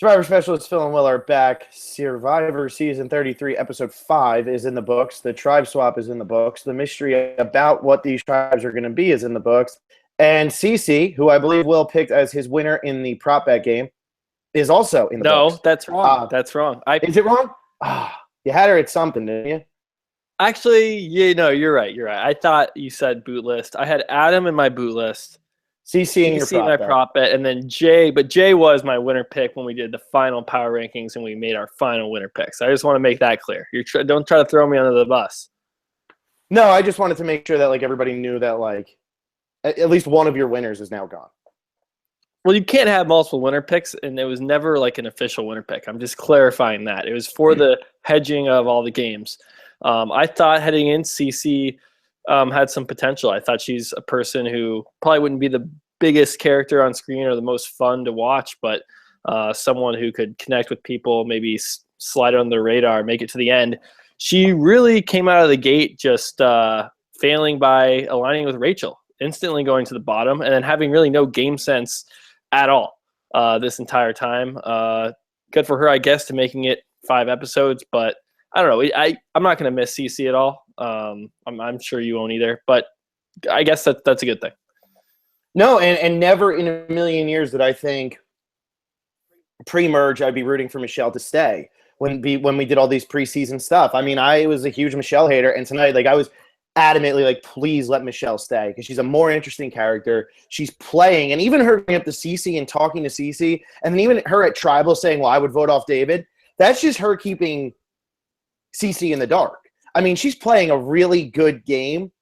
Survivor Specialist Phil and Will are back. Survivor Season 33, Episode 5 is in the books. The tribe swap is in the books. The mystery about what these tribes are going to be is in the books. And Cece, who I believe Will picked as his winner in the prop bet game, is also in the books. No, that's wrong. That's wrong. Is it wrong? You had her at something, didn't you? Actually, you're right. You're right. I thought you said boot list. I had Adam in my boot list. CC in your prop bet, and then Jay. But Jay was my winner pick when we did the final power rankings and we made our final winner picks. I just want to make that clear. Don't try to throw me under the bus. No, I just wanted to make sure that everybody knew that at least one of your winners is now gone. Well, you can't have multiple winner picks, and it was never an official winner pick. I'm just clarifying that. It was for the hedging of all the games. I thought heading in, CC had some potential. I thought she's a person who probably wouldn't be the biggest character on screen or the most fun to watch, but someone who could connect with people, maybe slide on the radar, make it to the end. She really came out of the gate just failing by aligning with Rachel, instantly going to the bottom, and then having really no game sense at all this entire time. Good for her, I guess, to making it 5 episodes, but I don't know. I'm not going to miss CC at all. I'm sure you won't either, but I guess that's a good thing. No, and never in a million years did I think pre-merge I'd be rooting for Michelle to stay when we did all these preseason stuff. I mean, I was a huge Michelle hater, and tonight, I was adamantly please let Michelle stay because she's a more interesting character. She's playing, and even her going up to Cece and talking to Cece, and then even her at Tribal saying, well, I would vote off David. That's just her keeping Cece in the dark. I mean, she's playing a really good game.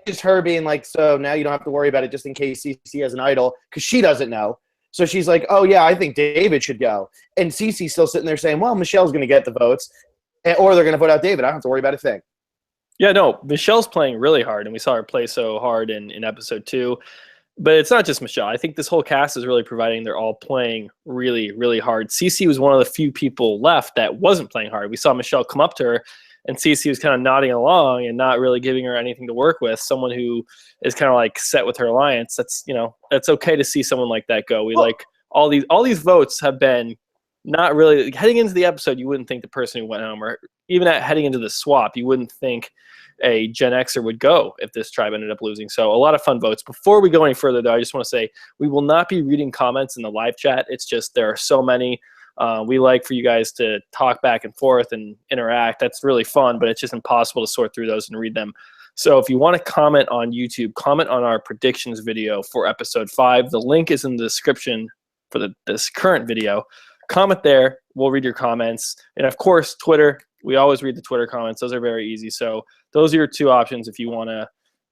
Just her being so now you don't have to worry about it just in case Cece has an idol because she doesn't know. So she's like, oh, yeah, I think David should go. And Cece's still sitting there saying, well, Michelle's going to get the votes or they're going to vote out David. I don't have to worry about a thing. Yeah, no, Michelle's playing really hard, and we saw her play so hard in episode 2. But it's not just Michelle. I think this whole cast is really providing they're all playing really, really hard. Cece was one of the few people left that wasn't playing hard. We saw Michelle come up to her, and Cece was kind of nodding along and not really giving her anything to work with. Someone who is kind of set with her alliance. That's that's okay to see someone like that go. We all these votes have been not really heading into the episode. You wouldn't think the person who went home, or even heading into the swap, you wouldn't think a Gen Xer would go if this tribe ended up losing. So a lot of fun votes. Before we go any further, though, I just want to say we will not be reading comments in the live chat. It's just there are so many. We like for you guys to talk back and forth and interact. That's really fun, but it's just impossible to sort through those and read them. So if you want to comment on YouTube, comment on our predictions video for episode 5. The link is in the description for this current video. Comment there. We'll read your comments. And of course, Twitter. We always read the Twitter comments. Those are very easy. So those are your 2 options if you want to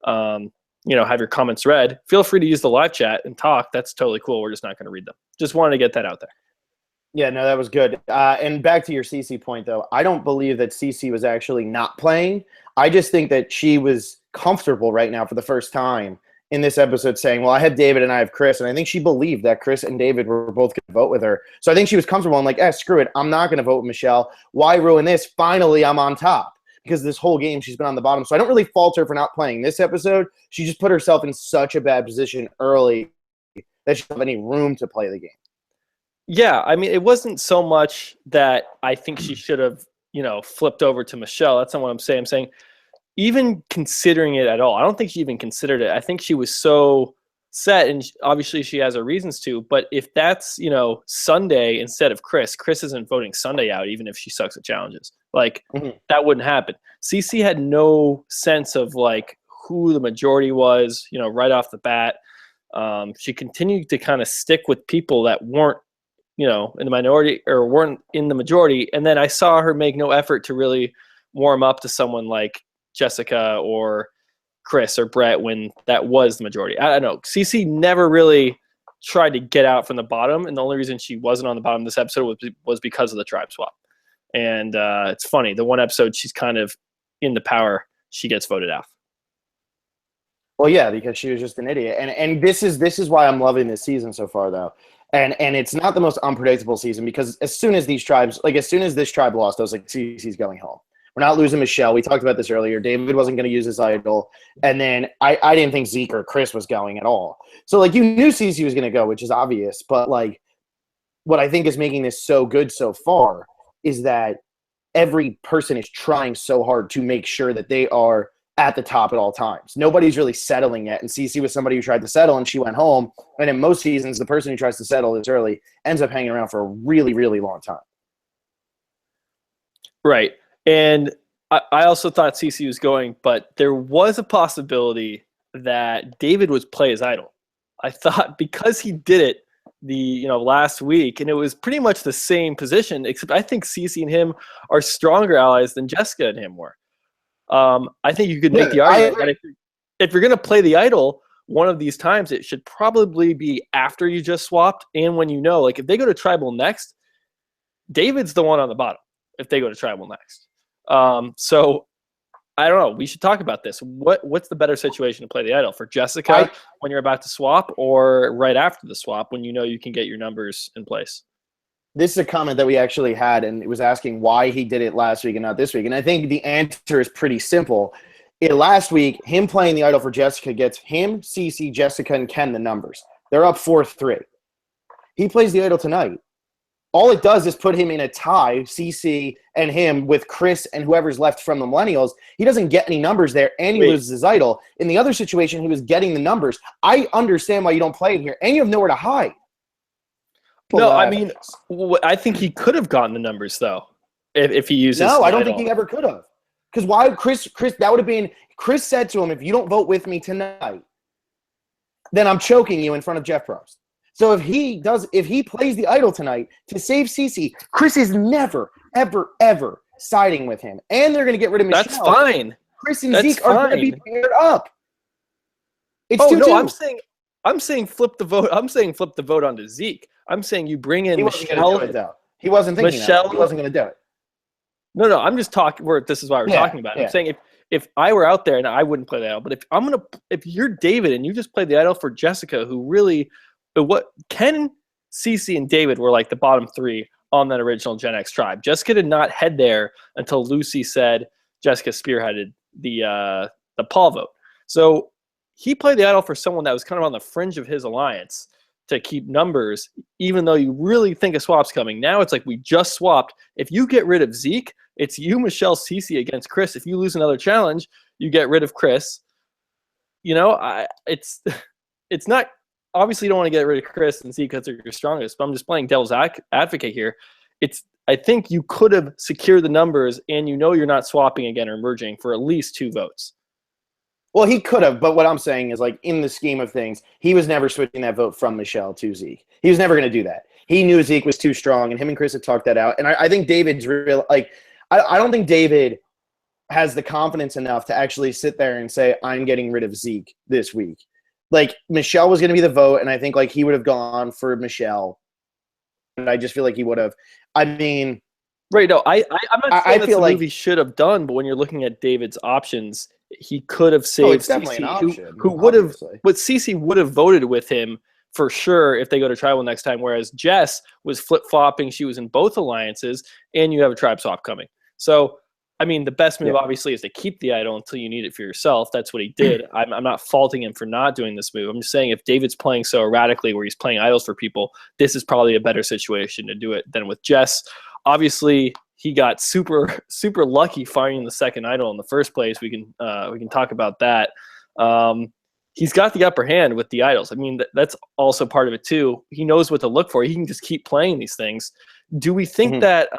have your comments read. Feel free to use the live chat and talk. That's totally cool. We're just not going to read them. Just wanted to get that out there. Yeah, no, that was good. And back to your Cece point, though, I don't believe that Cece was actually not playing. I just think that she was comfortable right now for the first time in this episode saying, well, I have David and I have Chris. And I think she believed that Chris and David were both going to vote with her. So I think she was comfortable and screw it. I'm not going to vote with Michelle. Why ruin this? Finally, I'm on top. Because this whole game she's been on the bottom. So I don't really fault her for not playing this episode. She just put herself in such a bad position early that she doesn't have any room to play the game. Yeah, I mean, it wasn't so much that I think she should have, flipped over to Michelle. That's not what I'm saying. I'm saying even considering it at all, I don't think she even considered it. I think she was so set, and obviously she has her reasons to, but if that's, Sunday instead of Chris isn't voting Sunday out, even if she sucks at challenges. That wouldn't happen. CC had no sense of who the majority was, right off the bat. She continued to kind of stick with people that weren't, in the minority or weren't in the majority. And then I saw her make no effort to really warm up to someone like Jessica or Chris or Brett when that was the majority. I don't know. CC never really tried to get out from the bottom. And the only reason she wasn't on the bottom of this episode was because of the tribe swap. And it's funny. The one episode she's kind of in the power, she gets voted out. Well, yeah, because she was just an idiot. And this is why I'm loving this season so far, though. And it's not the most unpredictable season because as soon as this tribe lost, I was like, Cece's going home. We're not losing Michelle. We talked about this earlier. David wasn't going to use his idol. And then I didn't think Zeke or Chris was going at all. So, you knew Cece was going to go, which is obvious. But, what I think is making this so good so far is that every person is trying so hard to make sure that they are at the top at all times. Nobody's really settling yet. And CC was somebody who tried to settle and she went home. And in most seasons, the person who tries to settle this early ends up hanging around for a really, really long time. Right. And I also thought CC was going, but there was a possibility that David would play his idol. I thought because he did it last week, and it was pretty much the same position, except I think CC and him are stronger allies than Jessica and him were. I think you could make the argument that if you're going to play the idol one of these times, it should probably be after you just swapped and when like if they go to tribal next, David's the one on the bottom if they go to tribal next. So I don't know. We should talk about this. What's the better situation to play the idol for Jessica when you're about to swap, or right after the swap when you can get your numbers in place? This is a comment that we actually had, and it was asking why he did it last week and not this week. And I think the answer is pretty simple. Last week, him playing the idol for Jessica gets him, Cece, Jessica, and Ken the numbers. They're up 4-3. He plays the idol tonight. All it does is put him in a tie, CC and him, with Chris and whoever's left from the Millennials. He doesn't get any numbers there, and he loses his idol. In the other situation, he was getting the numbers. I understand why you don't play it here, and you have nowhere to hide. No, I mean, I think he could have gotten the numbers, though, if he uses No, I don't think he ever could have. Because why Chris, that would have been – Chris said to him, if you don't vote with me tonight, then I'm choking you in front of Jeff Probst. So if he plays the idol tonight to save CC, Chris is never, ever, ever siding with him. And they're going to get rid of Michelle. That's fine. Chris and Zeke are going to be paired up. It's 2-2. No, I'm saying flip the vote. I'm saying flip the vote onto Zeke. I'm saying you bring in Michelle. He wasn't thinking that. He wasn't going to do it. No, I'm just talking. This is why we're talking about it. I'm saying if I were out there and I wouldn't play the idol, but if you're David and you just played the idol for Jessica, who really – Ken, Cece, and David were like the bottom three on that original Gen X tribe. Jessica did not head there until Lucy said Jessica spearheaded the Paul vote. So he played the idol for someone that was kind of on the fringe of his alliance to keep numbers, even though you really think a swap's coming. Now it's like we just swapped. If you get rid of Zeke, it's you, Michelle, Cece against Chris. If you lose another challenge, you get rid of Chris. It's not. Obviously, you don't want to get rid of Chris and Zeke because they're your strongest, but I'm just playing devil's advocate here. I think you could have secured the numbers, and you're not swapping again or merging for at least 2 votes. Well, he could have, but what I'm saying is, like, in the scheme of things, he was never switching that vote from Michelle to Zeke. He was never going to do that. He knew Zeke was too strong, and him and Chris had talked that out. And I think David's real. Like, I don't think David has the confidence enough to actually sit there and say, I'm getting rid of Zeke this week. Like, Michelle was going to be the vote, and I think, like, he would have gone for Michelle. And I just feel like he would have. I mean, right? No, I'm not saying that's the like movie should have done, but when you're looking at David's options, he could have saved Cece, who would have, but Cece would have voted with him for sure if they go to tribal next time. Whereas Jess was flip flopping; she was in both alliances, and you have a tribe swap coming. So, I mean, the best move obviously is to keep the idol until you need it for yourself. That's what he did. I'm not faulting him for not doing this move. I'm just saying if David's playing so erratically where he's playing idols for people, this is probably a better situation to do it than with Jess. Obviously, he got super, super lucky finding the second idol in the first place. We can talk about that. He's got the upper hand with the idols. I mean, that's also part of it too. He knows what to look for. He can just keep playing these things. Do we think that?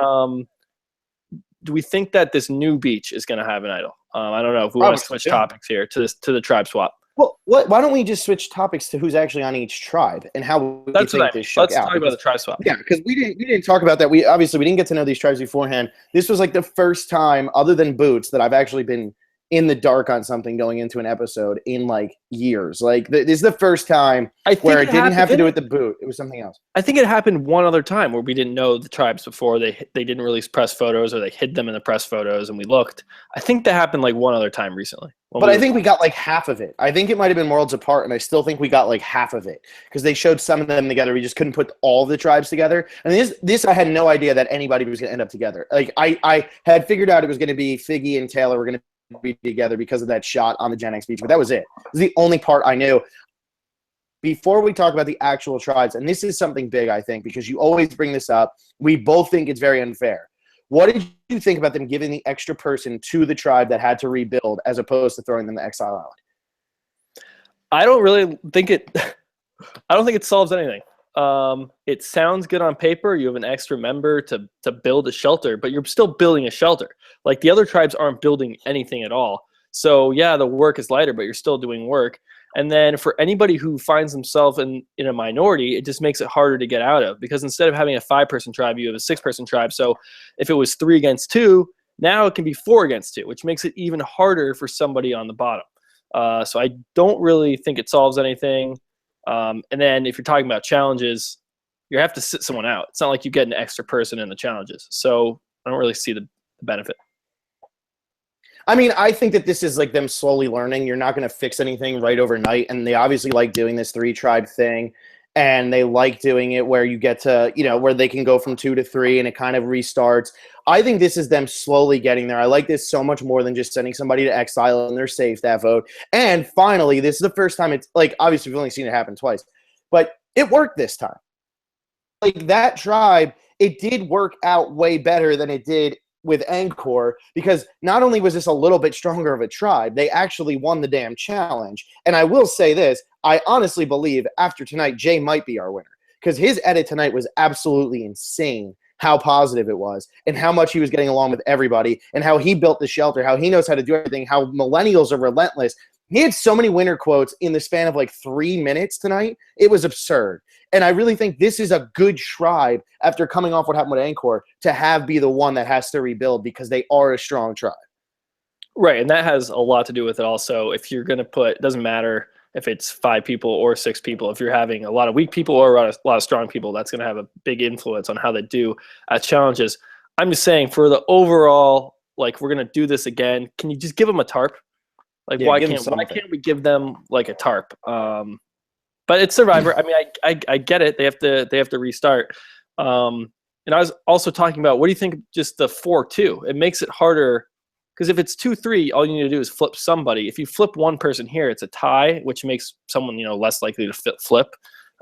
Do we think that this new beach is going to have an idol? I don't know if we want to switch topics here to the tribe swap. Well, why don't we just switch topics to who's actually on each tribe and how we think this shook out? Let's talk about the tribe swap. Yeah, because we didn't talk about that. We didn't get to know these tribes beforehand. This was like the first time, other than Boots, that I've actually been in the dark on something going into an episode in like years. Like this is the first time where it didn't have to do with the boot. It was something else. I think it happened one other time where we didn't know the tribes before. They didn't release press photos, or they hid them in the press photos and we looked. I think that happened like one other time recently. But I think we got like half of it. I think it might have been Worlds Apart, and I still think we got like half of it because they showed some of them together. We just couldn't put all the tribes together. And this I had no idea that anybody was going to end up together. Like I had figured out it was going to be Figgy and Taylor were going to be together because of that shot on the Gen X beach, but that was it. It was the only part I knew. before we talk about the actual tribes, and this is something big, I think, because you always bring this up, we both think it's very unfair. What did you think about them giving the extra person to the tribe that had to rebuild as opposed to throwing them to Exile Island? I don't really think it. I don't think it solves anything. It sounds good on paper. You have an extra member to build a shelter, but you're still building a shelter. Like the other tribes aren't building anything at all. So yeah, the work is lighter, but you're still doing work. And then for anybody who finds themselves in a minority, it just makes it harder to get out of, because instead of having a 5-person tribe, you have a 6-person tribe. So if it was 3 against 2, now it can be 4 against 2, which makes it even harder for somebody on the bottom. So I don't really think it solves anything. And then if you're talking about challenges, you have to sit someone out. It's not like you get an extra person in the challenges. So I don't really see the benefit. I mean, I think that this is like them slowly learning. You're not going to fix anything right overnight. And they obviously like doing this 3-tribe thing. And they like doing it where you get to, where they can go from 2 to 3 and it kind of restarts. I think this is them slowly getting there. I like this so much more than just sending somebody to exile and they're safe, that vote. And finally, this is the first time it's like, obviously we've only seen it happen twice, but it worked this time. Like that tribe, it did work out way better than it did with Angkor, because not only was this a little bit stronger of a tribe, they actually won the damn challenge. And I will say this, I honestly believe after tonight, Jay might be our winner, because his edit tonight was absolutely insane, how positive it was and how much he was getting along with everybody and how he built the shelter, how he knows how to do everything, how millennials are relentless. He had so many winner quotes in the span of like 3 minutes tonight. It was absurd. And I really think this is a good tribe after coming off what happened with Angkor to be the one that has to rebuild, because they are a strong tribe. Right. And that has a lot to do with it also. If you're going to it doesn't matter if it's 5 people or 6 people. If you're having a lot of weak people or a lot of strong people, that's going to have a big influence on how they do at challenges. I'm just saying, for the overall, like, we're going to do this again, can you just give them a tarp? Like, why can't we give them like a tarp? But it's Survivor. I mean, I get it. They have to restart. And I was also talking about, what do you think of just the 4-2? It makes it harder, because if it's 2-3, all you need to do is flip somebody. If you flip one person here, it's a tie, which makes someone less likely to flip.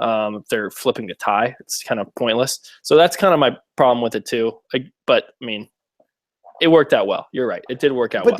If they're flipping the tie, it's kind of pointless. So that's kind of my problem with it too. But I mean, it worked out well. You're right. It did work out well.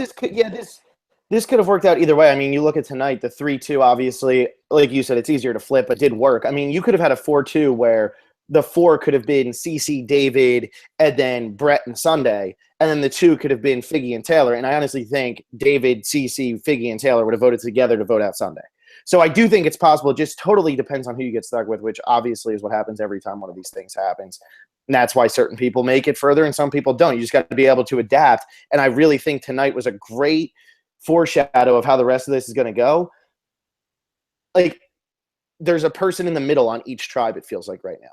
This could have worked out either way. I mean, you look at tonight, the 3-2, obviously, like you said, it's easier to flip, but did work. I mean, you could have had a 4-2 where the 4 could have been CC, David, and then Brett and Sunday, and then the 2 could have been Figgy and Taylor. And I honestly think David, CC, Figgy, and Taylor would have voted together to vote out Sunday. So I do think it's possible. It just totally depends on who you get stuck with, which obviously is what happens every time one of these things happens. And that's why certain people make it further and some people don't. You just got to be able to adapt. And I really think tonight was a great foreshadow of how the rest of this is going to go. Like, there's a person in the middle on each tribe, it feels like right now.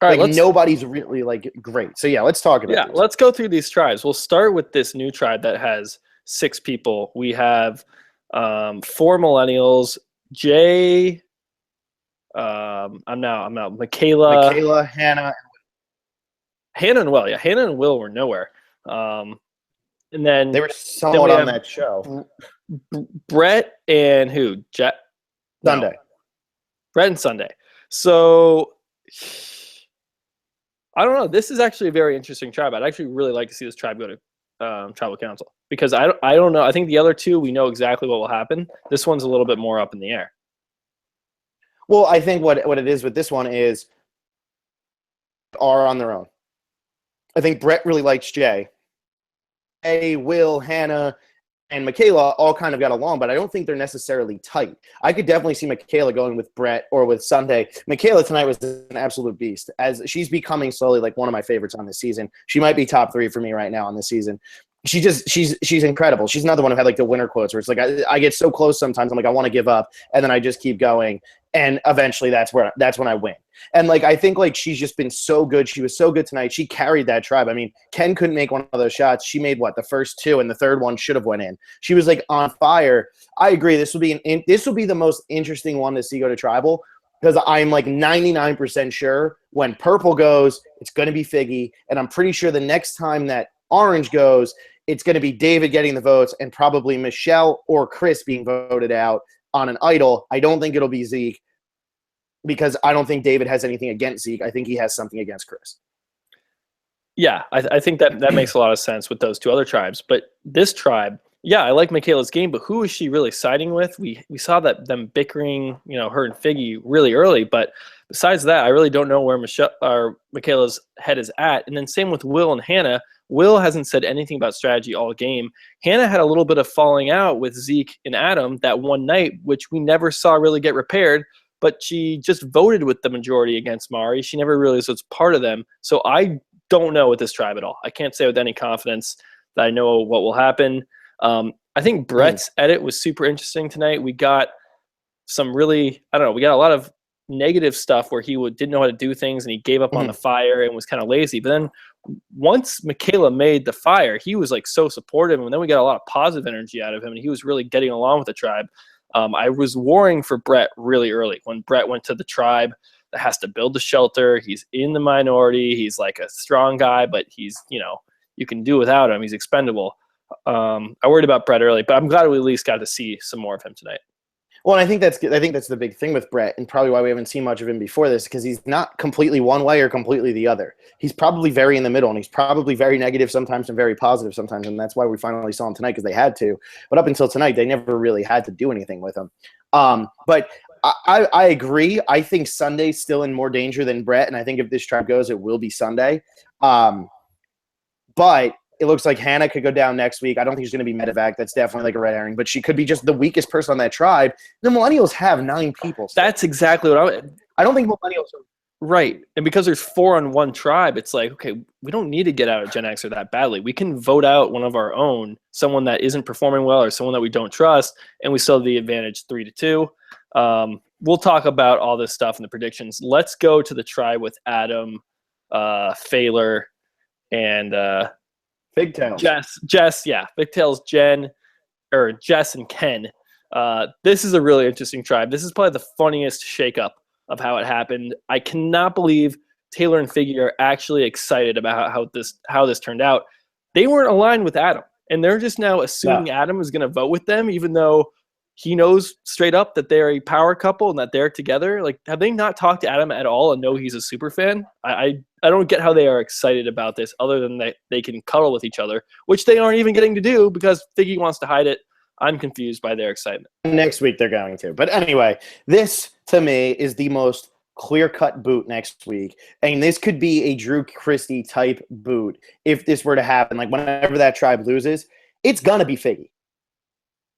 All right, nobody's really like great. So yeah, let's talk about let's go through these tribes. We'll start with this new tribe that has 6 people. We have 4 millennials, Jay, I'm out. Michaela, Hannah and Will. Yeah, Hannah and Will were nowhere. And then they were somewhat on that show. Brett and who? Sunday. Brett and Sunday. So I don't know. This is actually a very interesting tribe. I'd actually really like to see this tribe go to tribal council, because I don't know. I think the other 2, we know exactly what will happen. This one's a little bit more up in the air. Well, I think what it is with this one is are on their own. I think Brett really likes Jay. Will, Hannah, and Michaela all kind of got along, but I don't think they're necessarily tight. I could definitely see Michaela going with Brett or with Sunday. Michaela tonight was an absolute beast, as she's becoming slowly like one of my favorites on this season. She might be top 3 for me right now on this season. She's incredible. She's another one who had like the winner quotes where it's like I get so close sometimes, I'm like, I want to give up, and then I just keep going, and eventually that's when I win. And like I think like she's just been so good. She was so good tonight. She carried that tribe. I mean, Ken couldn't make one of those shots. She made the first 2, and the third one should have went in. She was like on fire. I agree. This will be the most interesting one to see go to tribal, because I'm like 99% sure when purple goes, it's going to be Figgy, and I'm pretty sure the next time that orange goes, it's going to be David getting the votes and probably Michelle or Chris being voted out on an idol. I don't think it'll be Zeke. because I don't think David has anything against Zeke. I think he has something against Chris. Yeah, I think that makes a lot of sense with those two other tribes. But this tribe, yeah, I like Michaela's game, but who is she really siding with? We saw them bickering, her and Figgy really early. But besides that, I really don't know where Michaela's head is at. And then same with Will and Hannah. Will hasn't said anything about strategy all game. Hannah had a little bit of falling out with Zeke and Adam that one night, which we never saw really get repaired. But she just voted with the majority against Mari. She never realized was part of them. So I don't know with this tribe at all. I can't say with any confidence that I know what will happen. I think Brett's edit was super interesting tonight. We got some really, we got a lot of negative stuff where he didn't know how to do things and he gave up on the fire and was kind of lazy. But then once Michaela made the fire, he was like so supportive. And then we got a lot of positive energy out of him and he was really getting along with the tribe. I was worrying for Brett really early when Brett went to the tribe that has to build the shelter. He's in the minority. He's like a strong guy, but he's, you can do without him. He's expendable. I worried about Brett early, but I'm glad we at least got to see some more of him tonight. Well, and I think that's the big thing with Brett, and probably why we haven't seen much of him before this, because he's not completely one way or completely the other. He's probably very in the middle, and he's probably very negative sometimes and very positive sometimes, and that's why we finally saw him tonight, because they had to. But up until tonight, they never really had to do anything with him. But I agree. I think Sunday's still in more danger than Brett, and I think if this tribe goes, it will be Sunday. But it looks like Hannah could go down next week. I don't think she's going to be medevac. That's definitely like a red herring. But she could be just the weakest person on that tribe. The Millennials have 9 people. That's exactly what I don't think Millennials are. Right. And because there's 4 on one tribe, it's like, okay, we don't need to get out of Gen Xer that badly. We can vote out one of our own, someone that isn't performing well or someone that we don't trust, and we still have the advantage 3-2. We'll talk about all this stuff in the predictions. Let's go to the tribe with Adam, Phaler, and Bigtails. Jess, yeah. Bigtails, Jess and Ken. This is a really interesting tribe. This is probably the funniest shakeup of how it happened. I cannot believe Taylor and Figgy are actually excited about how this turned out. They weren't aligned with Adam, and they're just now assuming Adam is going to vote with them, even though he knows straight up that they're a power couple and that they're together. Like, have they not talked to Adam at all and know he's a super fan? I don't get how they are excited about this, other than that they can cuddle with each other, which they aren't even getting to do because Figgy wants to hide it. I'm confused by their excitement. Next week they're going to. But anyway, this to me is the most clear-cut boot next week. And this could be a Drew Christie type boot if this were to happen. Like, whenever that tribe loses, it's going to be Figgy.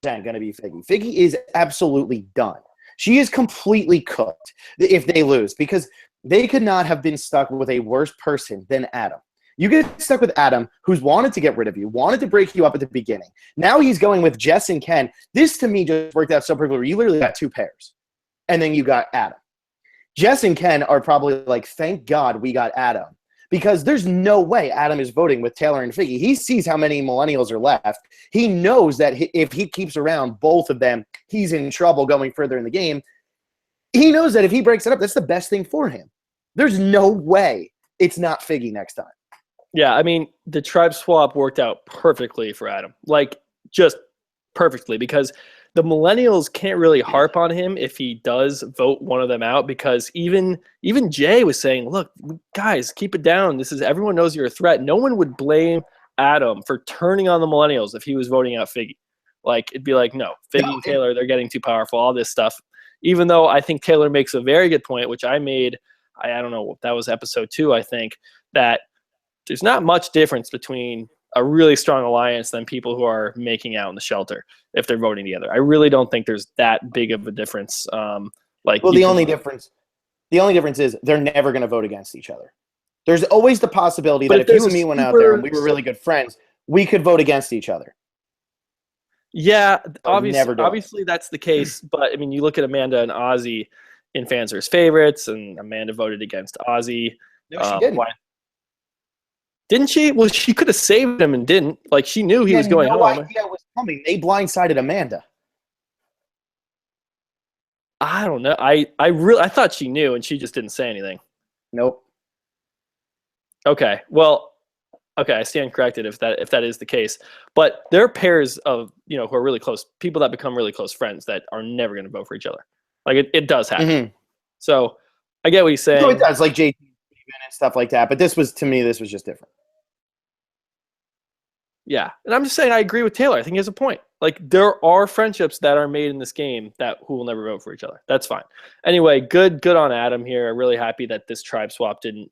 Going to be Figgy. Figgy is absolutely done. She is completely cooked if they lose, because they could not have been stuck with a worse person than Adam. You get stuck with Adam, who's wanted to get rid of you, wanted to break you up at the beginning. Now he's going with Jess and Ken. This, to me, just worked out so perfectly where you literally got 2 pairs, and then you got Adam. Jess and Ken are probably like, thank God we got Adam, because there's no way Adam is voting with Taylor and Figgy. He sees how many Millennials are left. He knows that if he keeps around both of them, he's in trouble going further in the game. He knows that if he breaks it up, that's the best thing for him. There's no way it's not Figgy next time. Yeah, I mean, the tribe swap worked out perfectly for Adam. Like, just perfectly, because the Millennials can't really harp on him if he does vote one of them out, because even Jay was saying, look, guys, keep it down. Everyone knows you're a threat. No one would blame Adam for turning on the Millennials if he was voting out Figgy. Like, it'd be like, no, Figgy and Taylor, they're getting too powerful, all this stuff. Even though I think Taylor makes a very good point, which I made, I don't know, that was episode 2, I think, that there's not much difference between a really strong alliance than people who are making out in the shelter if they're voting together. I really don't think there's that big of a difference. The only difference is they're never going to vote against each other. There's always the possibility that if you and me went out there and we were really good friends, we could vote against each other. Yeah, obviously that's the case. But I mean, you look at Amanda and Ozzy in Fans Favorites, and Amanda voted against Ozzy. No, she didn't. Why? Didn't she? Well, she could have saved him and didn't. Like, she knew he was going home. Idea was coming. They blindsided Amanda. I don't know. I thought she knew, and she just didn't say anything. Nope. Okay. Well, okay, I stand corrected if that is the case. But there are pairs of, who are really close, people that become really close friends that are never going to vote for each other. Like, it does happen. Mm-hmm. So I get what he's No, it saying. does, like JT and stuff like that. But this was just different. Yeah, and I'm just saying I agree with Taylor. I think he has a point. Like there are friendships that are made in this game that who will never vote for each other. That's fine. Anyway, good on Adam here. I'm really happy that this tribe swap didn't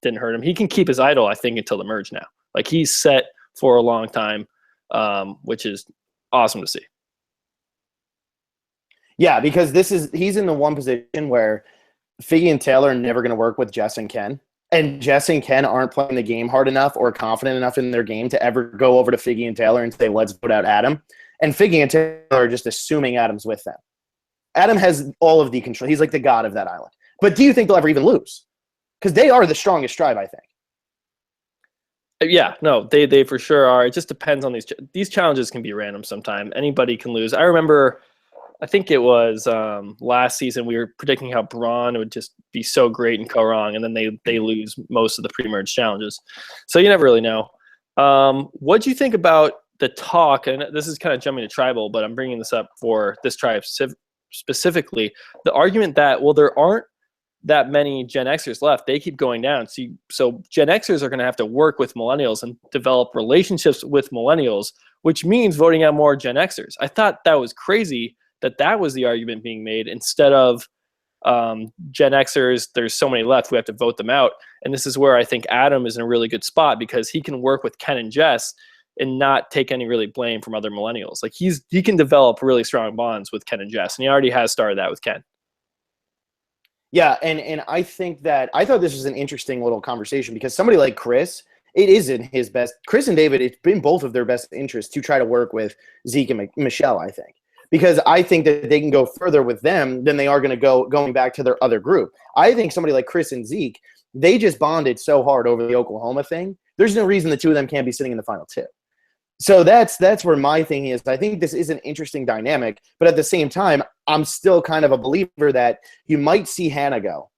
hurt him. He can keep his idol, I think, until the merge now. Like he's set for a long time, which is awesome to see. Yeah, because he's in the one position where Figgy and Taylor are never going to work with Jess and Ken. And Jess and Ken aren't playing the game hard enough or confident enough in their game to ever go over to Figgy and Taylor and say, let's vote out Adam. And Figgy and Taylor are just assuming Adam's with them. Adam has all of the control. He's like the god of that island. But do you think they'll ever even lose? Because they are the strongest tribe, I think. Yeah, no, they for sure are. It just depends on these challenges can be random sometime. Anybody can lose. I remember, I think it was last season we were predicting how Braun would just be so great and go wrong, and then they lose most of the pre-merge challenges. So you never really know. What do you think about the talk? And this is kind of jumping to tribal, but I'm bringing this up for this tribe specifically. The argument that, well, there aren't that many Gen Xers left. They keep going down. So Gen Xers are going to have to work with millennials and develop relationships with millennials, which means voting out more Gen Xers. I thought that was crazy that was the argument being made instead of Gen Xers, there's so many left, we have to vote them out. And this is where I think Adam is in a really good spot because he can work with Ken and Jess and not take any really blame from other millennials. Like he can develop really strong bonds with Ken and Jess, and he already has started that with Ken. Yeah, and I think that I thought this was an interesting little conversation because somebody like Chris, it is in his best. Chris and David, it's been both of their best interests to try to work with Zeke and Michelle, I think. Because I think that they can go further with them than they are going to going back to their other group. I think somebody like Chris and Zeke, they just bonded so hard over the Oklahoma thing. There's no reason the two of them can't be sitting in the final two. So that's where my thing is. I think this is an interesting dynamic, but at the same time, I'm still kind of a believer that you might see Hannah go.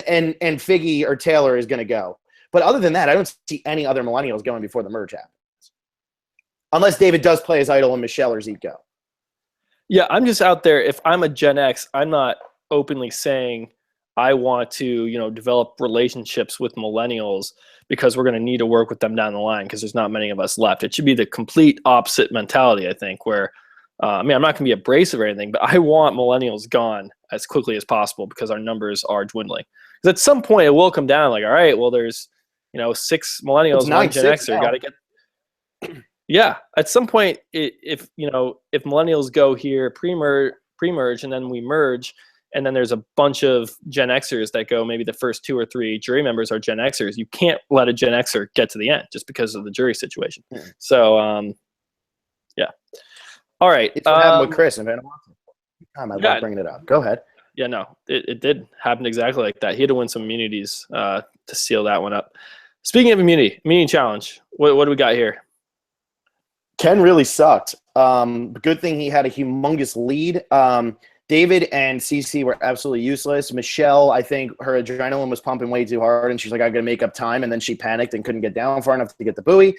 And Figgy or Taylor is going to go. But other than that, I don't see any other millennials going before the merge happens. Unless David does play his idol and Michelle or Zeke go. Yeah, I'm just out there. If I'm a Gen X, I'm not openly saying I want to, develop relationships with millennials because we're going to need to work with them down the line because there's not many of us left. It should be the complete opposite mentality, I think, where, I'm not going to be abrasive or anything, but I want millennials gone as quickly as possible because our numbers are dwindling. Because at some point it will come down like, all right, well, there's, 6 millennials, 1 Gen Xer, got to get – yeah, at some point, if millennials go here pre-merge and then we merge, and then there's a bunch of Gen Xers that go, maybe the first 2 or 3 jury members are Gen Xers. You can't let a Gen Xer get to the end just because of the jury situation. Mm-hmm. So, yeah. All right. It's what happened with Chris and Van I love bringing it up. Go ahead. Yeah, no, it did happen exactly like that. He had to win some immunities to seal that one up. Speaking of immunity challenge, what do we got here? Ken really sucked. Good thing he had a humongous lead. David and Cece were absolutely useless. Michelle, I think her adrenaline was pumping way too hard, and she's like, I got to make up time, and then she panicked and couldn't get down far enough to get the buoy.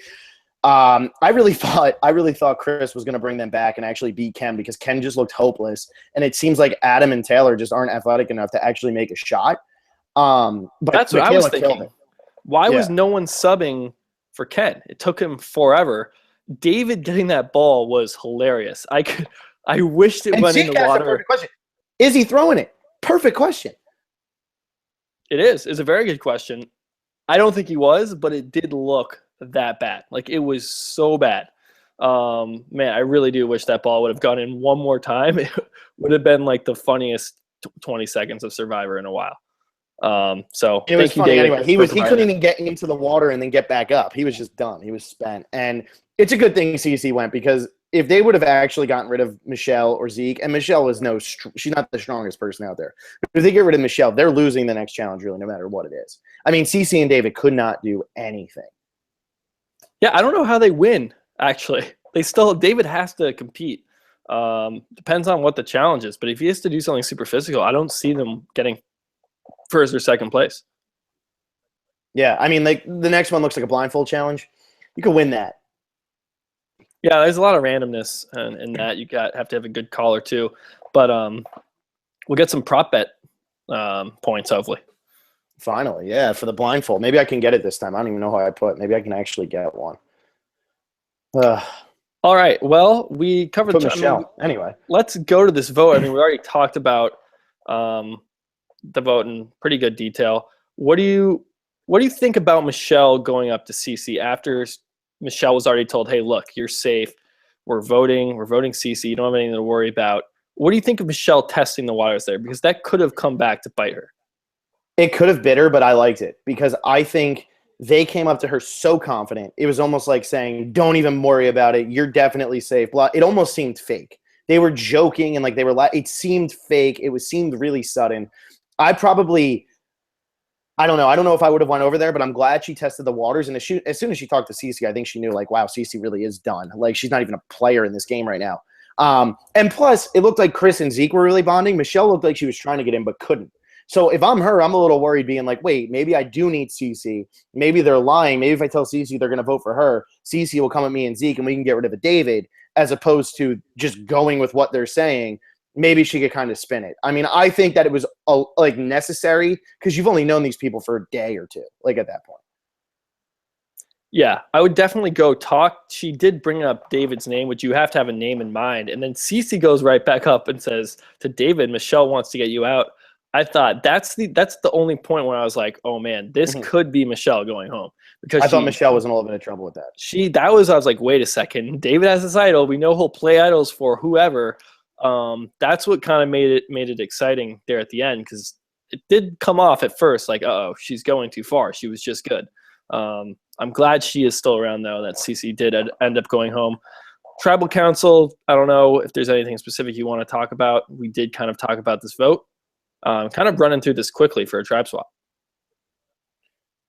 I really thought Chris was going to bring them back and actually beat Ken because Ken just looked hopeless, and it seems like Adam and Taylor just aren't athletic enough to actually make a shot. But that's what I was thinking. Why was no one subbing for Ken? It took him forever. David getting that ball was hilarious. I wished it went in the water. Perfect question. Is he throwing it? Perfect question. It is. It's a very good question. I don't think he was, but it did look that bad. Like it was so bad. Man, I really do wish that ball would have gone in one more time. It would have been like the funniest 20 seconds of Survivor in a while. So it was funny anyway. He couldn't even get into the water and then get back up. He was just done. He was spent. And it's a good thing CC went because if they would have actually gotten rid of Michelle or Zeke, and Michelle was she's not the strongest person out there. But if they get rid of Michelle, they're losing the next challenge really, no matter what it is. I mean, CC and David could not do anything. Yeah, I don't know how they win, actually. David has to compete. Depends on what the challenge is. But if he has to do something super physical, I don't see them getting first or second place. Yeah, I mean, like the next one looks like a blindfold challenge. You could win that. Yeah, there's a lot of randomness in that. You have to have a good caller too. But We'll get some prop bet points, hopefully. Finally, yeah, for the blindfold. Maybe I can get it this time. I don't even know how I put. Maybe I can actually get one. All right. Well, we covered put Michelle. Anyway, let's go to this vote. I mean, we already talked about the vote in pretty good detail. What do you think about Michelle going up to CC after Michelle was already told, "Hey, look, you're safe. We're voting CC. You don't have anything to worry about." What do you think of Michelle testing the waters there? Because that could have come back to bite her. It could have bit her, but I liked it because I think they came up to her so confident. It was almost like saying, "Don't even worry about it. You're definitely safe." Blah. It almost seemed fake. They were joking and like they were. It seemed fake. It seemed really sudden. I don't know. I don't know if I would have went over there, but I'm glad she tested the waters. And as soon as she talked to Cece, I think she knew like, wow, Cece really is done. Like she's not even a player in this game right now. And plus, it looked like Chris and Zeke were really bonding. Michelle looked like she was trying to get in but couldn't. So if I'm her, I'm a little worried being like, wait, maybe I do need Cece. Maybe they're lying. Maybe if I tell Cece they're going to vote for her, Cece will come at me and Zeke and we can get rid of a David as opposed to just going with what they're saying. Maybe she could kind of spin it. I mean, I think that it was like necessary because you've only known these people for a day or two, like at that point. Yeah, I would definitely go talk. She did bring up David's name, which you have to have a name in mind. And then Cece goes right back up and says to David, Michelle wants to get you out. I thought that's the only point where I was like, oh man, this could be Michelle going home. Because I thought Michelle was in a little bit of trouble with that. I was like, wait a second. David has this idol. We know he'll play idols for whoever. That's what kind of made it exciting there at the end, because it did come off at first like, uh-oh, she's going too far. She was just good. I'm glad she is still around, though, that CC did end up going home. Tribal Council, I don't know if there's anything specific you want to talk about. We did kind of talk about this vote. Kind of running through this quickly for a tribe swap.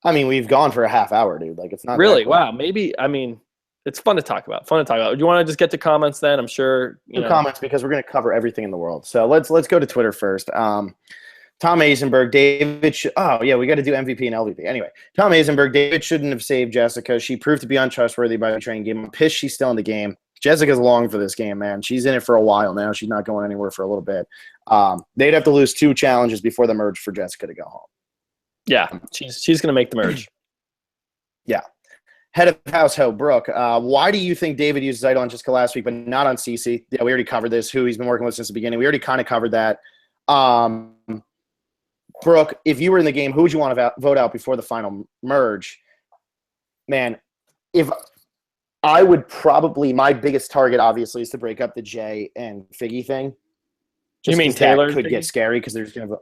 I mean, we've gone for a half hour, dude. Like, it's not really. Wow. Maybe. I mean, it's fun to talk about. Do you want to just get to comments then? I'm sure. Comments because we're going to cover everything in the world. So let's go to Twitter first. Tom Azenberg, David. Oh yeah, we got to do MVP and LVP. Anyway, Tom Azenberg, David shouldn't have saved Jessica. She proved to be untrustworthy by betraying game. I'm pissed she's still in the game. Jessica's long for this game, man. She's in it for a while now. She's not going anywhere for a little bit. They'd have to lose 2 challenges before the merge for Jessica to go home. Yeah, she's going to make the merge. Yeah. Head of household, Brooke. Why do you think David used idol on Jessica last week, but not on CC? Yeah, we already covered this. Who he's been working with since the beginning. We already kind of covered that. Brooke, if you were in the game, who would you want to vote out before the final merge? Man, if I would probably, my biggest target obviously is to break up the Jay and Figgy thing. You mean Taylor? Could get scary because there's going to.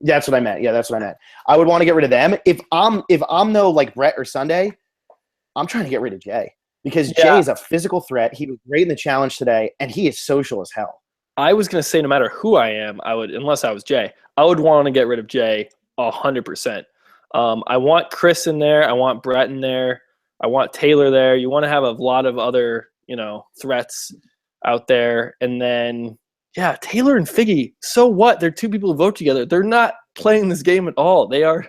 That's what I meant. Yeah, that's what I meant. I would want to get rid of them. If I'm no like Brett or Sunday, I'm trying to get rid of Jay because Jay is a physical threat. He was great in the challenge today, and he is social as hell. I was going to say no matter who I am, I would, unless I was Jay, I would want to get rid of Jay 100%. I want Chris in there. I want Brett in there. I want Taylor there. You want to have a lot of other, threats out there. And then, yeah, Taylor and Figgy, so what? They're 2 people who vote together. They're not playing this game at all. They are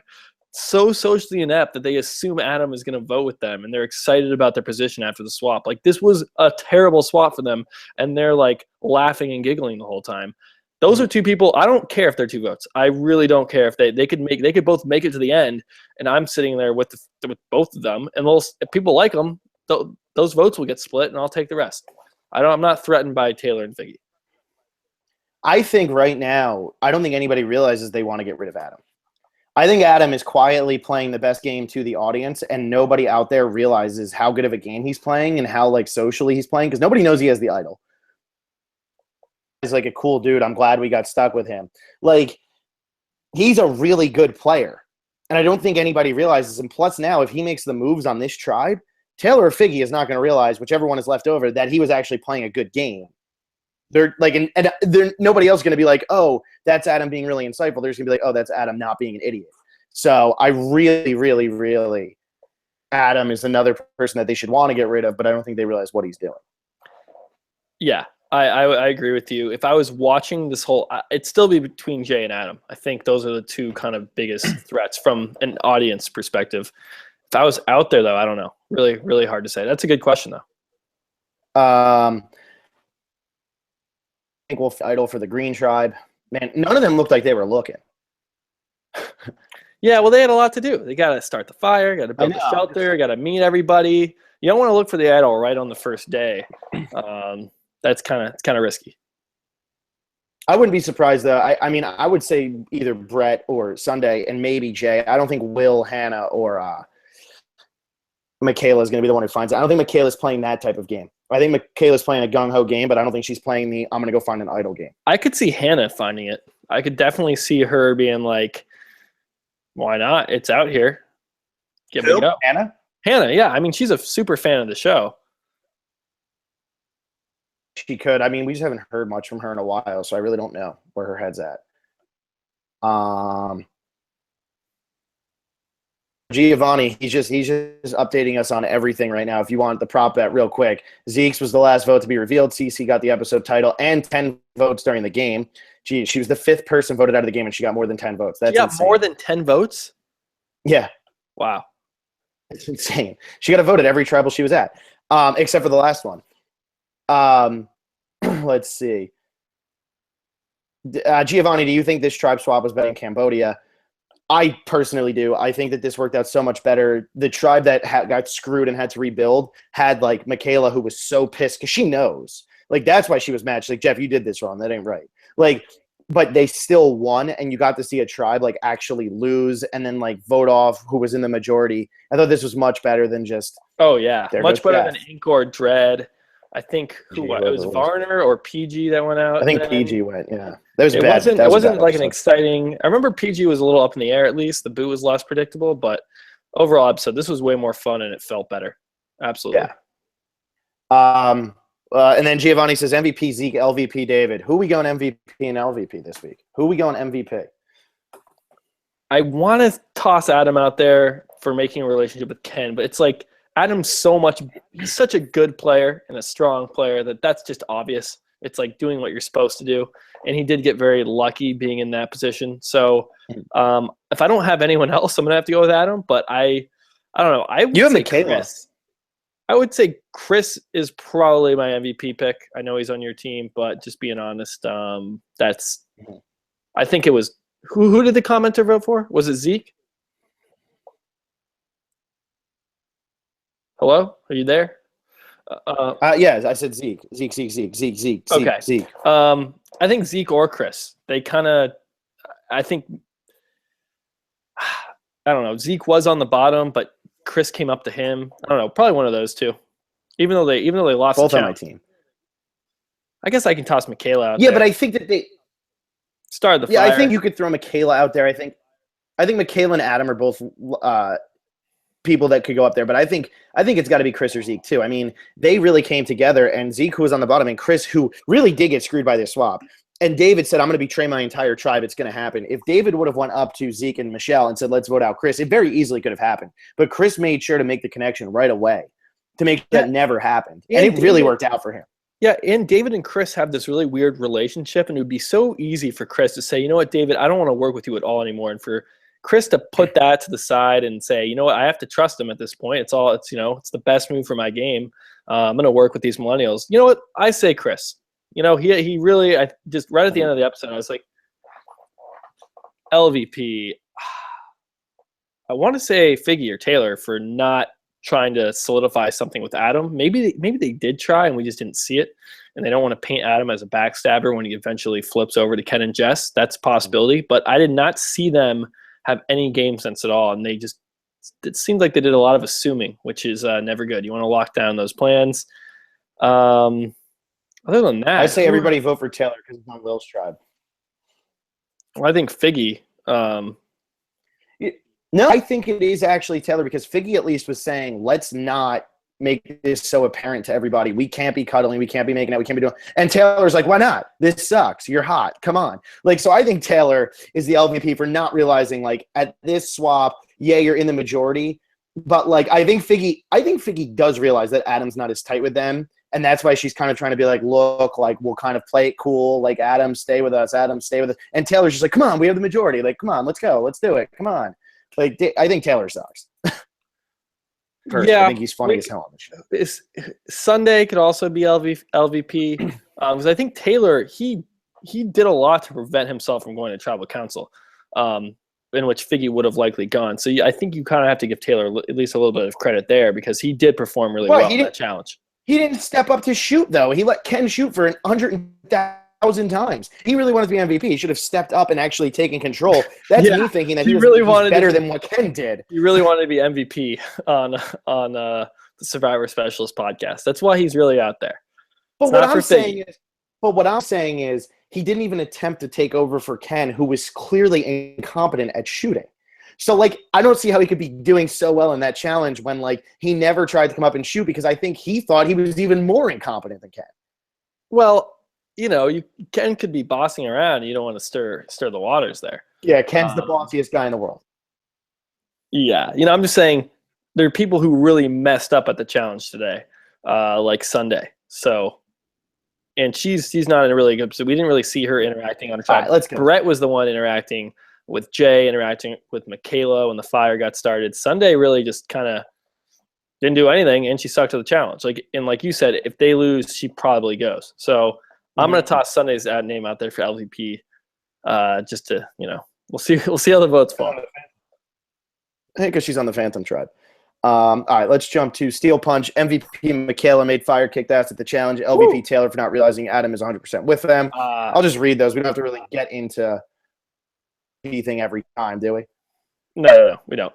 so socially inept that they assume Adam is going to vote with them, and they're excited about their position after the swap. Like, this was a terrible swap for them, and they're like laughing and giggling the whole time. Those are 2 people. I don't care if they're 2 votes. I really don't care if they could both make it to the end, and I'm sitting there with both of them. And if people like them, those votes will get split, and I'll take the rest. I'm not threatened by Taylor and Figgy. I think right now, I don't think anybody realizes they want to get rid of Adam. I think Adam is quietly playing the best game to the audience, and nobody out there realizes how good of a game he's playing and how like socially he's playing because nobody knows he has the idol. He's like a cool dude. I'm glad we got stuck with him. Like, he's a really good player, and I don't think anybody realizes. And plus, now if he makes the moves on this tribe, Taylor or Figgy is not going to realize, whichever one is left over, that he was actually playing a good game. They're like, and nobody else is going to be like, oh, that's Adam being really insightful. They're just going to be like, oh, that's Adam not being an idiot. So I really, really, really, Adam is another person that they should want to get rid of, but I don't think they realize what he's doing. Yeah, I agree with you. If I was watching this whole, it'd still be between Jay and Adam. I think those are the 2 kind of biggest threats from an audience perspective. If I was out there, though, I don't know. Really, really hard to say. That's a good question, though. I think we'll idol for the Green Tribe. Man, none of them looked like they were looking. Yeah, well, they had a lot to do. They got to start the fire, got to I build the know. shelter, got to meet everybody. You don't want to look for the idol right on the first day. That's kind of risky. I wouldn't be surprised though. I mean, I would say either Brett or Sunday, and maybe Jay. I don't think Will, Hannah, or Michaela is going to be the one who finds it. I don't think Michaela's playing that type of game. I think Michaela's playing a gung ho game, but I don't think she's playing the I'm going to go find an idol game. I could see Hannah finding it. I could definitely see her being like, "Why not? It's out here. Give it a go." Hannah? Hannah, yeah. I mean, she's a super fan of the show. She could. I mean, we just haven't heard much from her in a while, so I really don't know where her head's at. Giovanni, he's just updating us on everything right now. If you want the prop bet real quick, Zeke's was the last vote to be revealed. CC got the episode title and 10 votes during the game. She was the 5th person voted out of the game, and she got more than 10 votes. That's insane. More than 10 votes? Yeah. Wow. It's insane. She got a vote at every tribal she was at, except for the last one. Let's see. Giovanni, do you think this tribe swap was better in Cambodia? I personally do. I think that this worked out so much better. The tribe that got screwed and had to rebuild had like Michaela, who was so pissed because she knows. Like, that's why she was mad. She's like, Jeff, you did this wrong. That ain't right. Like, but they still won, and you got to see a tribe like actually lose and then like vote off who was in the majority. I thought this was much better than just. Oh yeah, much better than Ink or Dread. I think it was Varner or PG that went out. I think PG went. Yeah, that was bad. It wasn't like an exciting. I remember PG was a little up in the air. At least the boot was less predictable, but overall episode, this was way more fun and it felt better. Absolutely. Yeah. And then Giovanni says MVP Zeke, LVP David. Who we going MVP and LVP this week? Who we going MVP? I want to toss Adam out there for making a relationship with Ken, but it's like Adam's he's such a good player and a strong player that's just obvious. It's like doing what you're supposed to do. And he did get very lucky being in that position. So if I don't have anyone else, I'm going to have to go with Adam, but I don't know. You have Michaela. I would say Chris is probably my MVP pick. I know he's on your team, but just being honest, I think it was who did the commenter vote for? Was it Zeke? Hello, are you there? Yeah, I said Zeke. Okay. Zeke. I think Zeke or Chris. They kind of. I think. I don't know. Zeke was on the bottom, but Chris came up to him. I don't know. Probably one of those two. Even though they lost both on my team. I guess I can toss Michaela out. Yeah, but I think that they started the fire. Yeah, I think you could throw Michaela out there. I think Michaela and Adam are both people that could go up there, but I think it's got to be Chris or Zeke too. I mean, they really came together, and Zeke, who was on the bottom, and Chris, who really did get screwed by this swap. And David said, I'm going to betray my entire tribe. It's going to happen. If David would have went up to Zeke and Michelle and said, let's vote out Chris, it very easily could have happened. But Chris made sure to make the connection right away to make sure that never happened. And it really worked out for him. Yeah, and David and Chris have this really weird relationship, and it would be so easy for Chris to say, you know what, David, I don't want to work with you at all anymore. And for Chris to put that to the side and say, you know what, I have to trust him at this point. It's the best move for my game. I'm going to work with these millennials. You know what? I say Chris. You know, he really, I just right at the end of the episode, I was like, LVP. I want to say Figgy or Taylor for not trying to solidify something with Adam. Maybe they did try and we just didn't see it. And they don't want to paint Adam as a backstabber when he eventually flips over to Ken and Jess. That's a possibility. But I did not see them have any game sense at all. And it seemed like they did a lot of assuming, which is never good. You want to lock down those plans. Other than that, I say everybody vote for Taylor because it's on Will's tribe. Well, I think Figgy. No, I think it is actually Taylor because Figgy at least was saying, let's not make this so apparent to everybody. We can't be cuddling. We can't be making out. We can't be doing. And Taylor's like, why not? This sucks. You're hot. Come on. Like, so I think Taylor is the LVP for not realizing, like, at this swap, yeah, you're in the majority. But, like, I think Figgy does realize that Adam's not as tight with them. And that's why she's kind of trying to be like, look, like, we'll kind of play it cool. Like, Adam, stay with us. Adam, stay with us. And Taylor's just like, come on, we have the majority. Like, come on, let's go. Let's do it. Come on. Like, I think Taylor sucks. Yeah, I think he's funny as hell on the show. Sunday could also be LVP because I think Taylor he he did a lot to prevent himself from going to tribal council, in which Figgy would have likely gone. So I think you kind of have to give Taylor at least a little bit of credit there because he did perform really well in that challenge. He didn't step up to shoot, though. He let Ken shoot for 100,000 times. He really wanted to be MVP. He should have stepped up and actually taken control. That's me thinking that he really wanted better than what Ken did. He really wanted to be MVP on the Survivor Specialist podcast. That's why he's really out there. But what I'm saying is he didn't even attempt to take over for Ken, who was clearly incompetent at shooting. So, like, I don't see how he could be doing so well in that challenge when, like, he never tried to come up and shoot because I think he thought he was even more incompetent than Ken. Well, Ken could be bossing around. You don't want to stir the waters there. Yeah, Ken's the bossiest guy in the world. Yeah. I'm just saying there are people who really messed up at the challenge today, like Sunday. So, and she's not in a really good position. We didn't really see her interacting on her side. All right, let's go. Brett was the one interacting with Jay, interacting with Michaela when the fire got started. Sunday really just kind of didn't do anything, and she stuck to the challenge. Like you said, if they lose, she probably goes. So I'm going to toss Sunday's name out there for LVP, just to we'll see how the votes fall. I think because she's on the Phantom tribe. All right, let's jump to Steel Punch. MVP Michaela made fire kicked ass at the challenge. LVP Taylor for not realizing Adam is 100% with them. I'll just read those. We don't have to really get into anything every time, do we? No, we don't.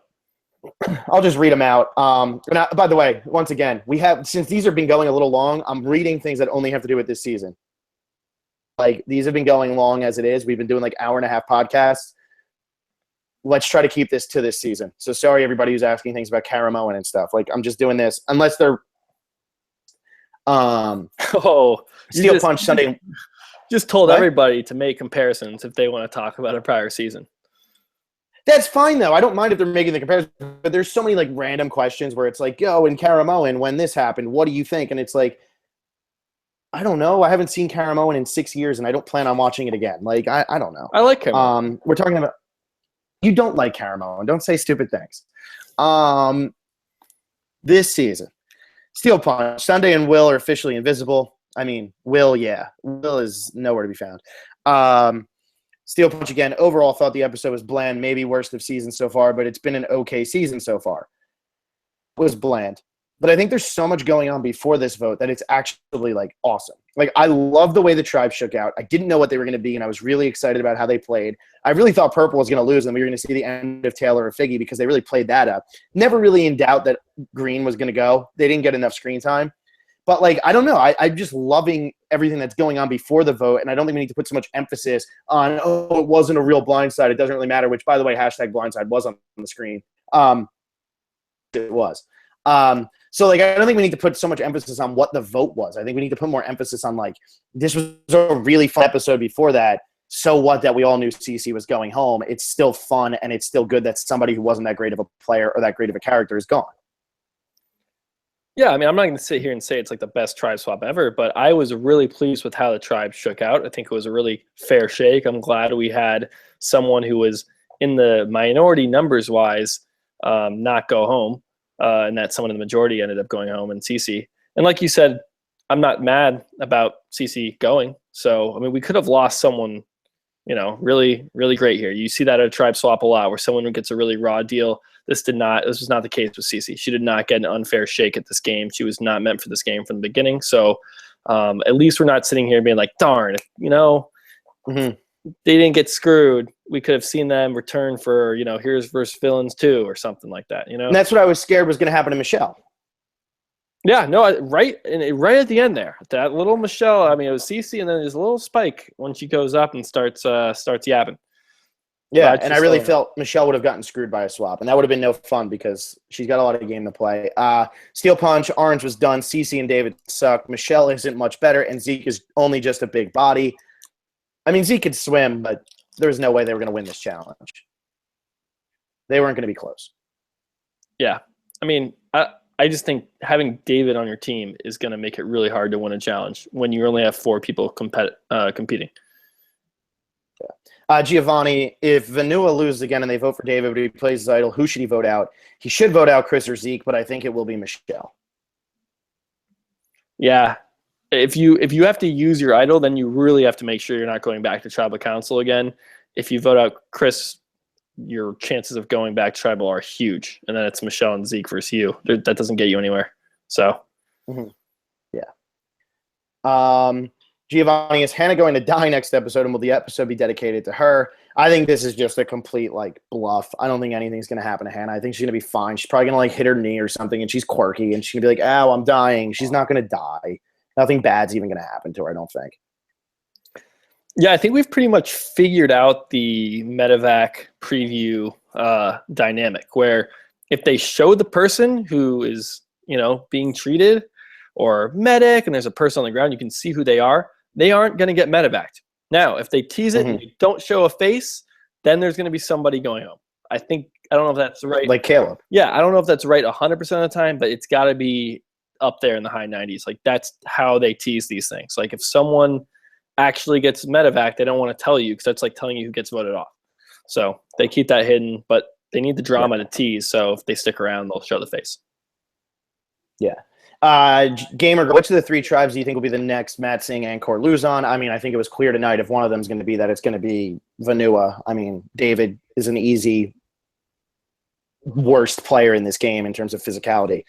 I'll just read them out. By the way, once again, since these have been going a little long, I'm reading things that only have to do with this season. Like, these have been going long as it is. We've been doing like hour-and-a-half podcasts. Let's try to keep this to this season. So sorry, everybody who's asking things about Karamoan and stuff. Like, I'm just doing this unless they're Steel Punch Sunday. Just told everybody to make comparisons if they want to talk about a prior season. That's fine, though. I don't mind if they're making the comparison. But there's so many, like, random questions where it's like, yo, in Karamoan, when this happened, what do you think? And it's like, I don't know. I haven't seen Karamoan in 6 years, and I don't plan on watching it again. Like, I don't know. I like Karamoan. We're talking about – you don't like Karamoan. Don't say stupid things. This season, Steel Punch, Sunday and Will are officially invisible. I mean, Will, yeah. Will is nowhere to be found. Steel Punch again. Overall, thought the episode was bland, maybe worst of season so far, but it's been an okay season so far. It was bland. But I think there's so much going on before this vote that it's actually, like, awesome. Like, I love the way the tribe shook out. I didn't know what they were going to be, and I was really excited about how they played. I really thought Purple was going to lose, and we were going to see the end of Taylor or Figgy because they really played that up. Never really in doubt that Green was going to go. They didn't get enough screen time. But, like, I don't know. I'm just loving everything that's going on before the vote, and I don't think we need to put so much emphasis on, it wasn't a real blindside. It doesn't really matter, which, by the way, hashtag blindside was on the screen. It was. So, like, I don't think we need to put so much emphasis on what the vote was. I think we need to put more emphasis on, like, this was a really fun episode before that. So what that we all knew CC was going home. It's still fun, and it's still good that somebody who wasn't that great of a player or that great of a character is gone. Yeah, I mean, I'm not going to sit here and say it's like the best tribe swap ever, but I was really pleased with how the tribe shook out. I think it was a really fair shake. I'm glad we had someone who was in the minority numbers-wise not go home. And that someone in the majority ended up going home and CC. And like you said, I'm not mad about CC going. So, I mean, we could have lost someone, really, really great here. You see that at a tribe swap a lot where someone gets a really raw deal. This was not the case with CC. She did not get an unfair shake at this game. She was not meant for this game from the beginning. So at least we're not sitting here being like, darn, they didn't get screwed. We could have seen them return for, here's versus villains 2 or something like that, And that's what I was scared was going to happen to Michelle. Yeah, no, right at the end there, that little Michelle. I mean, it was Cece, and then there's a little spike when she goes up and starts yapping. Yeah, and I really felt Michelle would have gotten screwed by a swap, and that would have been no fun because she's got a lot of game to play. Steel Punch, Orange was done. Cece and David suck. Michelle isn't much better, and Zeke is only just a big body. I mean, Zeke could swim, but there was no way they were going to win this challenge. They weren't going to be close. Yeah. I mean, I just think having David on your team is going to make it really hard to win a challenge when you only have 4 people competing. Yeah. Giovanni, if Vanua loses again and they vote for David, but he plays his idol, who should he vote out? He should vote out Chris or Zeke, but I think it will be Michelle. Yeah. If you have to use your idol, then you really have to make sure you're not going back to tribal council again. If you vote out Chris, your chances of going back to tribal are huge, and then it's Michelle and Zeke versus you. That doesn't get you anywhere. So, yeah. Giovanni, is Hannah going to die next episode, and will the episode be dedicated to her? I think this is just a complete bluff. I don't think anything's going to happen to Hannah. I think she's going to be fine. She's probably going to hit her knee or something, and she's quirky, and she's going to be like, "Oh, I'm dying." She's not going to die. Nothing bad's even going to happen to her, I don't think. Yeah, I think we've pretty much figured out the medevac preview dynamic, where if they show the person who is, being treated or medic, and there's a person on the ground, you can see who they aren't going to get medevaced. Now, if they tease it and they don't show a face, then there's going to be somebody going home. I don't know if that's right. Like Caleb. Yeah, I don't know if that's right 100% of the time, but it's got to be up there in the high 90s. That's how they tease these things. If someone actually gets medevac, they don't want to tell you, because that's like telling you who gets voted off. So they keep that hidden, but they need the drama to tease. So if they stick around, they'll show the face. Yeah. Gamer, which of the 3 tribes do you think will be the next Matt Singh and Cor Luzon? I mean, I think it was clear tonight if one of them is going to be that, it's going to be Vanua. I mean, David is an easy worst player in this game in terms of physicality.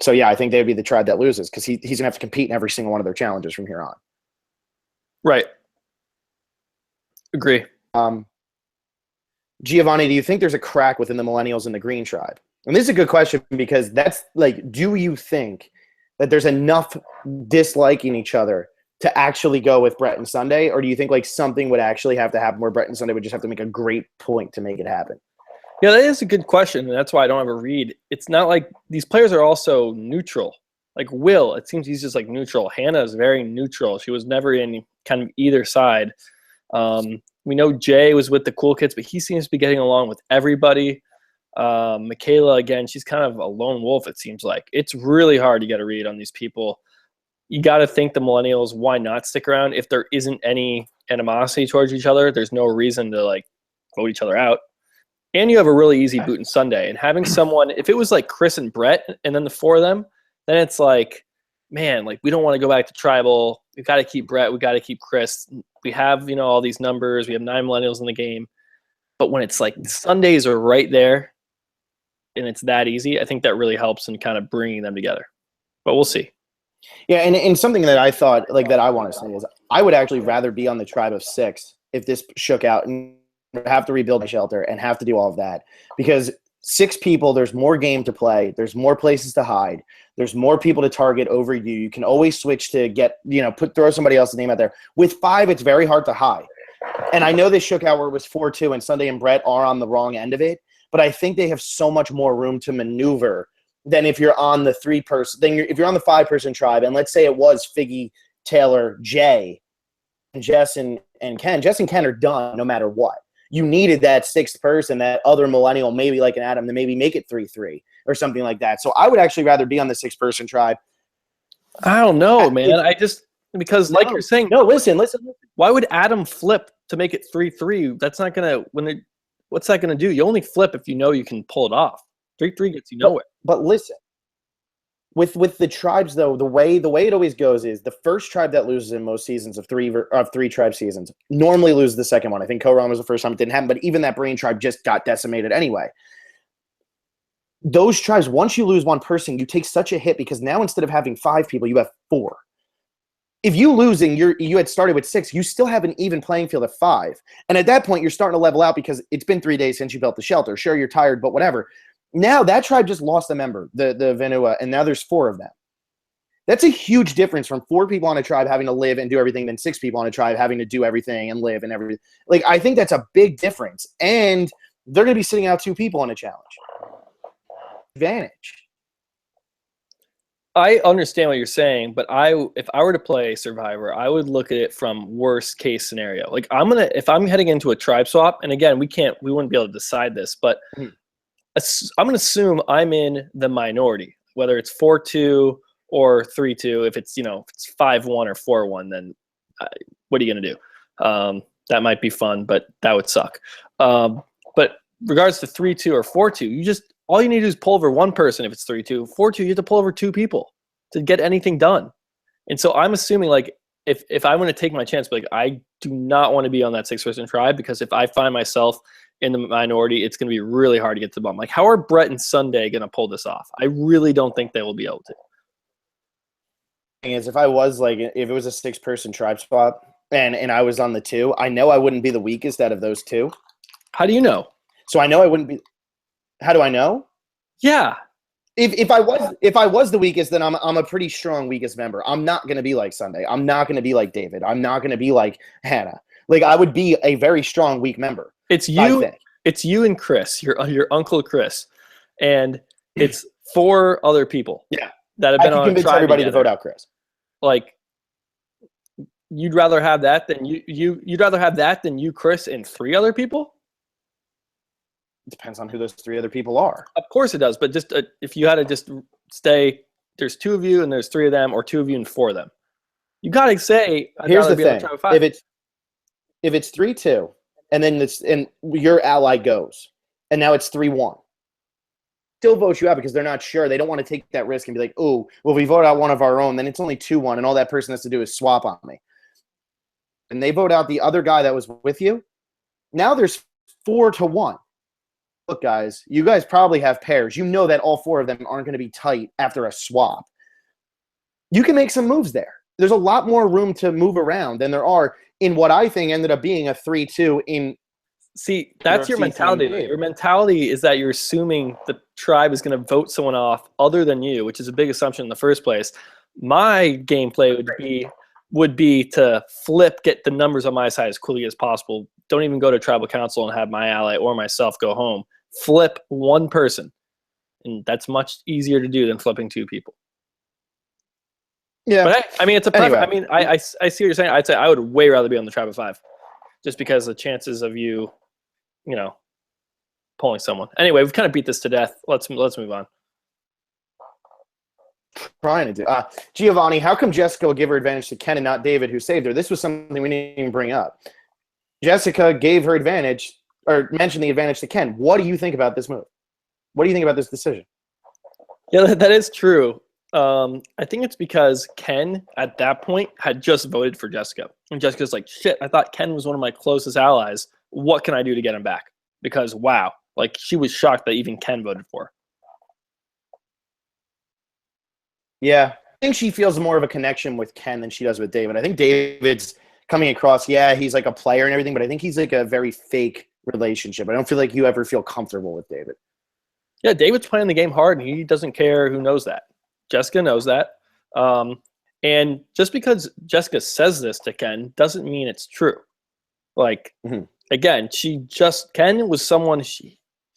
So, yeah, I think they would be the tribe that loses, because he's going to have to compete in every single one of their challenges from here on. Right. Agree. Giovanni, do you think there's a crack within the Millennials and the Green tribe? And this is a good question, because that's do you think that there's enough disliking each other to actually go with Brett and Sunday? Or do you think something would actually have to happen where Brett and Sunday would just have to make a great point to make it happen? Yeah, that is a good question. And that's why I don't have a read. It's not like these players are also neutral. Will, it seems he's just neutral. Hannah is very neutral. She was never in kind of either side. We know Jay was with the cool kids, but he seems to be getting along with everybody. Michaela, again, she's kind of a lone wolf, it seems like. It's really hard to get a read on these people. You got to think the Millennials, why not stick around? If there isn't any animosity towards each other, there's no reason to vote each other out. And you have a really easy boot in Sunday. And having someone, if it was Chris and Brett and then the 4 of them, then it's man, we don't want to go back to tribal. We've got to keep Brett. We got to keep Chris. We have, all these numbers. We have 9 Millennials in the game. But when it's Sundays are right there and it's that easy, I think that really helps in kind of bringing them together. But we'll see. Yeah, and something that I thought, that I want to say is I would actually rather be on the tribe of 6 if this shook out and have to rebuild my shelter and have to do all of that. Because 6 people, there's more game to play. There's more places to hide. There's more people to target over you. You can always switch to get, throw somebody else's name out there. With 5, it's very hard to hide. And I know they shook out where it was 4-2 and Sunday and Brett are on the wrong end of it, but I think they have so much more room to maneuver than if you're on the 3-person. If you're on the 5-person tribe, and let's say it was Figgy, Taylor, Jay, and Jess and Ken. Jess and Ken are done no matter what. You needed that 6th person, that other millennial, maybe like an Adam, to maybe make it 3-3 or something like that. So I would actually rather be on the 6-person tribe. I don't know, man. Because you're saying, no, listen. Why would Adam flip to make it 3-3? That's not gonna what's that gonna do? You only flip if you know you can pull it off. 3-3 gets you nowhere. But listen, with the tribes though, the way it always goes is the first tribe that loses in most seasons of 3 tribe seasons normally loses the second one. I think Koran was the first time it didn't happen, but even that Brain tribe just got decimated anyway. Those tribes, once you lose one person, you take such a hit, because now instead of having 5 people, you have 4. If you lose and you had started with 6, you still have an even playing field of 5. And at that point, you're starting to level out, because it's been 3 days since you built the shelter. Sure, you're tired, but whatever. Now that tribe just lost a member, the Vanua, and now there's 4 of them. That's a huge difference from 4 people on a tribe having to live and do everything than 6 people on a tribe having to do everything and live and everything. I think that's a big difference. And they're going to be sitting out 2 people on a challenge. Advantage. I understand what you're saying, but if I were to play Survivor, I would look at it from worst case scenario. If I'm heading into a tribe swap, and again, we wouldn't be able to decide this, but I'm going to assume I'm in the minority, whether it's 4-2 or 3-2. If it's 5-1 or 4-1, then what are you going to do? That might be fun, but that would suck. But regards to 3-2 or 4-2, all you need to do is pull over one person. If it's 3-2, 4-2, you have to pull over 2 people to get anything done. And so I'm assuming like if I want to take my chance, like I do not want to be on that 6-person tribe, because if I find myself in the minority, it's going to be really hard to get to the bottom. Like, how are Brett and Sunday going to pull this off? I really don't think they will be able to. Is if I was like, if it was a 6-person tribe swap and I was on the 2, I know I wouldn't be the weakest out of those 2. How do you know? So I know I wouldn't be. How do I know? Yeah. If I was the weakest, then I'm a pretty strong weakest member. I'm not gonna be like Sunday. I'm not gonna be like David. I'm not gonna be like Hannah. Like, I would be a very strong weak member. It's you. It's you and Chris, your uncle Chris, and it's 4 other people. Yeah, that have been on a convince tribe everybody together. to vote out Chris. Like, you'd rather have that than you'd rather have that than you, Chris, and 3 other people. It depends on who those 3 other people are. Of course it does, but just if you had to just stay, there's 2 of you and there's 3 of them, or 2 of you and 4 of them. You gotta say. Here's the thing: if it's 3-2, and then and your ally goes, and now it's 3-1, still vote you out because they're not sure. They don't want to take that risk and be like, oh, well, we vote out one of our own, then it's only 2-1, and all that person has to do is swap on me. And they vote out the other guy that was with you. Now there's 4-1. Look, guys, you guys probably have pairs. You know that all 4 of them aren't going to be tight after a swap. You can make some moves there. There's a lot more room to move around than there are in what I think ended up being a 3-2 in. See, that's your mentality. Your mentality is that you're assuming the tribe is going to vote someone off other than you, which is a big assumption in the first place. My gameplay would be to flip, get the numbers on my side as quickly as possible. Don't even go to tribal council and have my ally or myself go home. Flip 1 person, and that's much easier to do than flipping 2 people. Yeah, but I mean, it's a preference. Anyway. I mean, I see what you're saying. I'd say I would way rather be on the tribe of 5, just because the chances of you pulling someone. Anyway, we've kind of beat this to death. Let's move on. Trying to do. Giovanni, how come Jessica will give her advantage to Ken and not David, who saved her? This was something we didn't even bring up. Jessica gave her advantage, or mentioned the advantage to Ken. What do you think about this move? What do you think about this decision? Yeah, that is true. I think it's because Ken, at that point, had just voted for Jessica. And Jessica's like, shit, I thought Ken was one of my closest allies. What can I do to get him back? Because, wow, like, she was shocked that even Ken voted for her. Yeah, I think she feels more of a connection with Ken than she does with David. I think David's coming across, yeah, he's like a player and everything, but I think he's like a very fake relationship. I don't feel like you ever feel comfortable with David. Yeah, David's playing the game hard, and he doesn't care who knows that. Jessica knows that. And just because Jessica says this to Ken doesn't mean it's true. Like, again, Ken was someone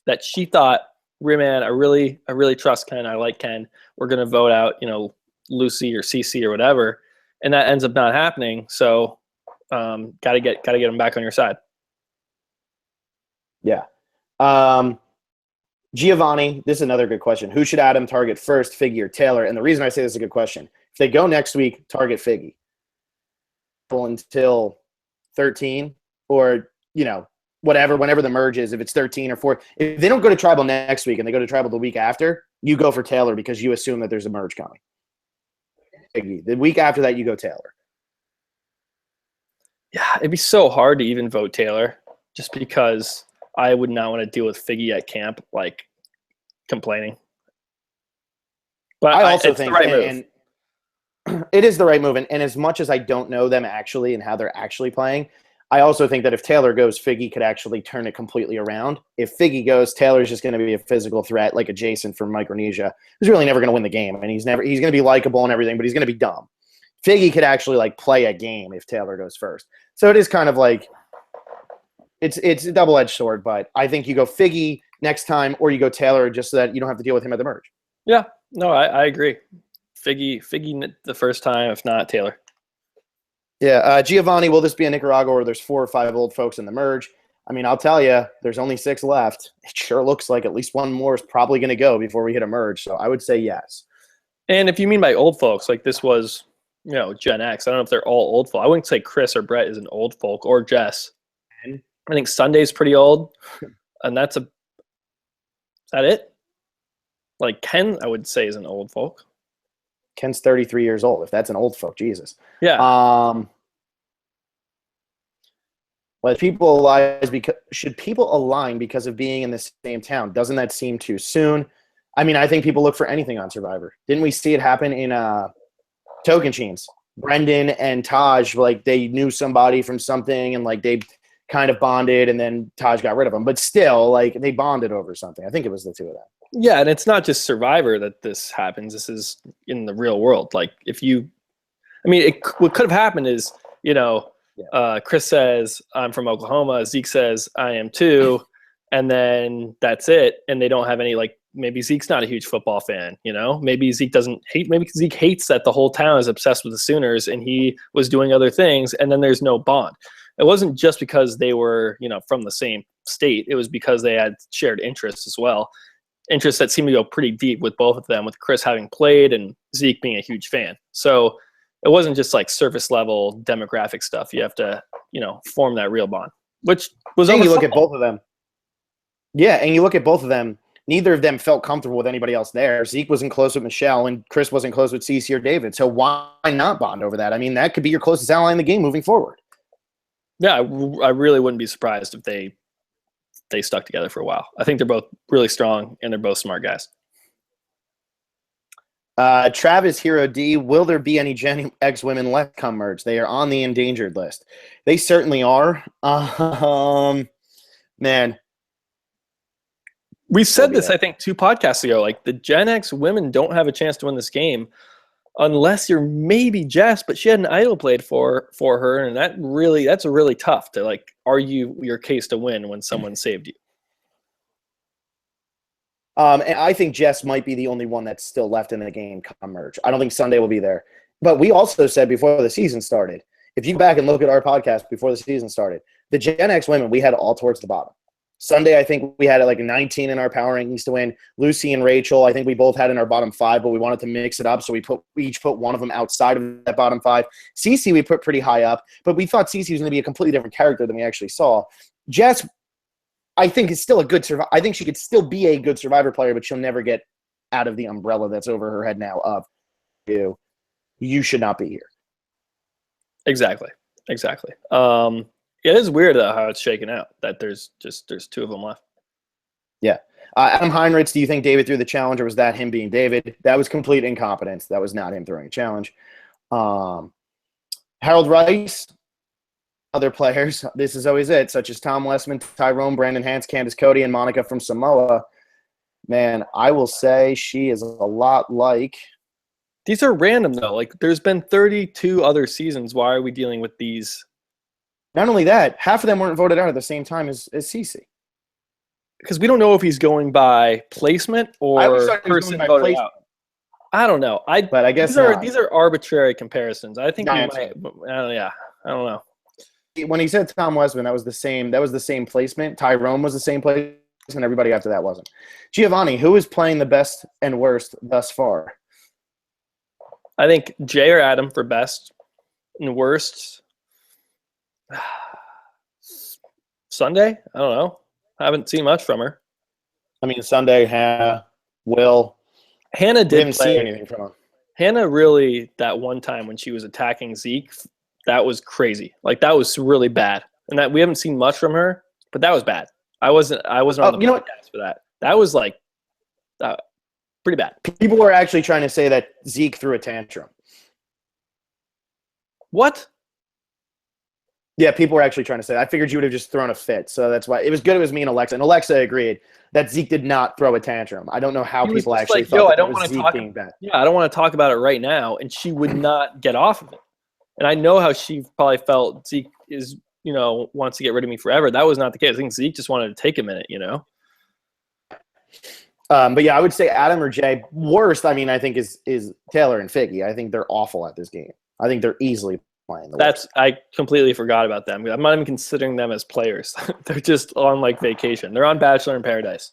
that she thought, man, I really trust Ken. I like Ken. We're going to vote out, Lucy or CC or whatever. And that ends up not happening. So, gotta get him back on your side. Yeah. Giovanni, this is another good question. Who should Adam target first, Figgy or Taylor? And the reason I say this is a good question, if they go next week, target Figgy until 13 or, whatever, whenever the merge is, if it's 13 or 4. If they don't go to tribal next week and they go to tribal the week after, you go for Taylor because you assume that there's a merge coming. Figgy. The week after that, you go Taylor. Yeah, it'd be so hard to even vote Taylor just because I would not want to deal with Figgy at camp, like, complaining. But I also think the right move. And it is the right move. And as much as I don't know them actually and how they're actually playing, I also think that if Taylor goes, Figgy could actually turn it completely around. If Figgy goes, Taylor's just going to be a physical threat, like a Jason from Micronesia, who's really never going to win the game. I mean, he's going to be likable and everything, but he's going to be dumb. Figgy could actually play a game if Taylor goes first. So it is kind of like it's a double-edged sword, but I think you go Figgy next time or you go Taylor just so that you don't have to deal with him at the merge. Yeah, no, I agree. Figgy the first time, if not Taylor. Yeah, Giovanni, will this be a Nicaragua where there's 4 or 5 old folks in the merge? I mean, I'll tell you, there's only 6 left. It sure looks like at least one more is probably going to go before we hit a merge. So I would say yes. And if you mean by old folks, like this was, Gen X. I don't know if they're all old folk. I wouldn't say Chris or Brett is an old folk, or Jess. I think Sunday's pretty old, and is that it? Like Ken, I would say is an old folk. Ken's 33 years old. If that's an old folk, Jesus. Yeah. Should people align because of being in the same town? Doesn't that seem too soon? I mean, I think people look for anything on Survivor. Didn't we see it happen in Token Chains? Brendan and Taj, like, they knew somebody from something, and like they kind of bonded, and then Taj got rid of them. But still, like, they bonded over something. I think it was the two of them. Yeah, and it's not just Survivor that this happens. This is in the real world. Like, what could have happened is, Chris says, I'm from Oklahoma. Zeke says, I am too. And then that's it. And they don't have any, like, maybe Zeke's not a huge football fan, Maybe Zeke maybe Zeke hates that the whole town is obsessed with the Sooners and he was doing other things, and then there's no bond. It wasn't just because they were, from the same state. It was because they had shared interests as well. Interests that seemed to go pretty deep with both of them, with Chris having played and Zeke being a huge fan. So it wasn't just like surface level demographic stuff. You have to, form that real bond, which was and you look at both of them. Yeah, and you look at both of them. Neither of them felt comfortable with anybody else there. Zeke wasn't close with Michelle, and Chris wasn't close with Cece or David. So why not bond over that? I mean, that could be your closest ally in the game moving forward. Yeah, I really wouldn't be surprised if they stuck together for a while. I think they're both really strong, and they're both smart guys. Travis Hero D, will there be any Gen X women left come merge? They are on the endangered list. They certainly are. Man. We said this, I think, 2 podcasts ago. Like, the Gen X women don't have a chance to win this game unless you're maybe Jess, but she had an idol played for her, and that's really tough to, like, argue your case to win when someone saved you. And I think Jess might be the only one that's still left in the game come merge. I don't think Sunday will be there. But we also said before the season started, if you go back and look at our podcast before the season started, the Gen X women, we had all towards the bottom. Sunday, I think we had like 19 in our power rankings to win. Lucy and Rachel, I think we both had in our bottom 5, but we wanted to mix it up, so we each put one of them outside of that bottom 5. Cece we put pretty high up, but we thought Cece was going to be a completely different character than we actually saw. Jess, I think, is still a good survivor. I think she could still be a good Survivor player, but she'll never get out of the umbrella that's over her head now of you should not be here. Exactly. It is weird how it's shaken out that there's 2 of them left. Yeah. Adam Heinrichs, do you think David threw the challenge, or was that him being David? That was complete incompetence. That was not him throwing a challenge. Harold Rice, other players, this is always it, such as Tom Lessman, Tyrone, Brandon Hance, Candace Cody, and Monica from Samoa. Man, I will say she is a lot like... These are random, though. Like, there's been 32 other seasons. Why are we dealing with these? Not only that, half of them weren't voted out at the same time as Cece. Because we don't know if he's going by placement or person voted out. I don't know. But I guess these are arbitrary comparisons. I think we might. I don't know. When he said Tom Westman, that was the same placement. Tyrone was the same placement, and everybody after that wasn't. Giovanni, who is playing the best and worst thus far? I think Jay or Adam for best and worst. Sunday? I don't know. I haven't seen much from her. I mean, Sunday, Hannah, Will. Hannah didn't see anything from him. Hannah really, that one time when she was attacking Zeke, that was crazy. Like, that was really bad. And that we haven't seen much from her, but that was bad. I wasn't on the podcast for that. That was like pretty bad. People were actually trying to say that Zeke threw a tantrum. What? Yeah, people were actually trying to say that. I figured you would have just thrown a fit. So that's why it was good. It was me and Alexa. And Alexa agreed that Zeke did not throw a tantrum. I don't know how people actually thought that was Zeke being bad. Yeah, I don't want to talk about it right now. And she would not get off of it. And I know how she probably felt Zeke is, wants to get rid of me forever. That was not the case. I think Zeke just wanted to take a minute, But yeah, I would say Adam or Jay. Worst, I mean, I think is Taylor and Figgy. I think they're awful at this game. I think they're easily playing the worst. I completely forgot about them. I'm not even considering them as players. They're just on like vacation. They're on Bachelor in Paradise.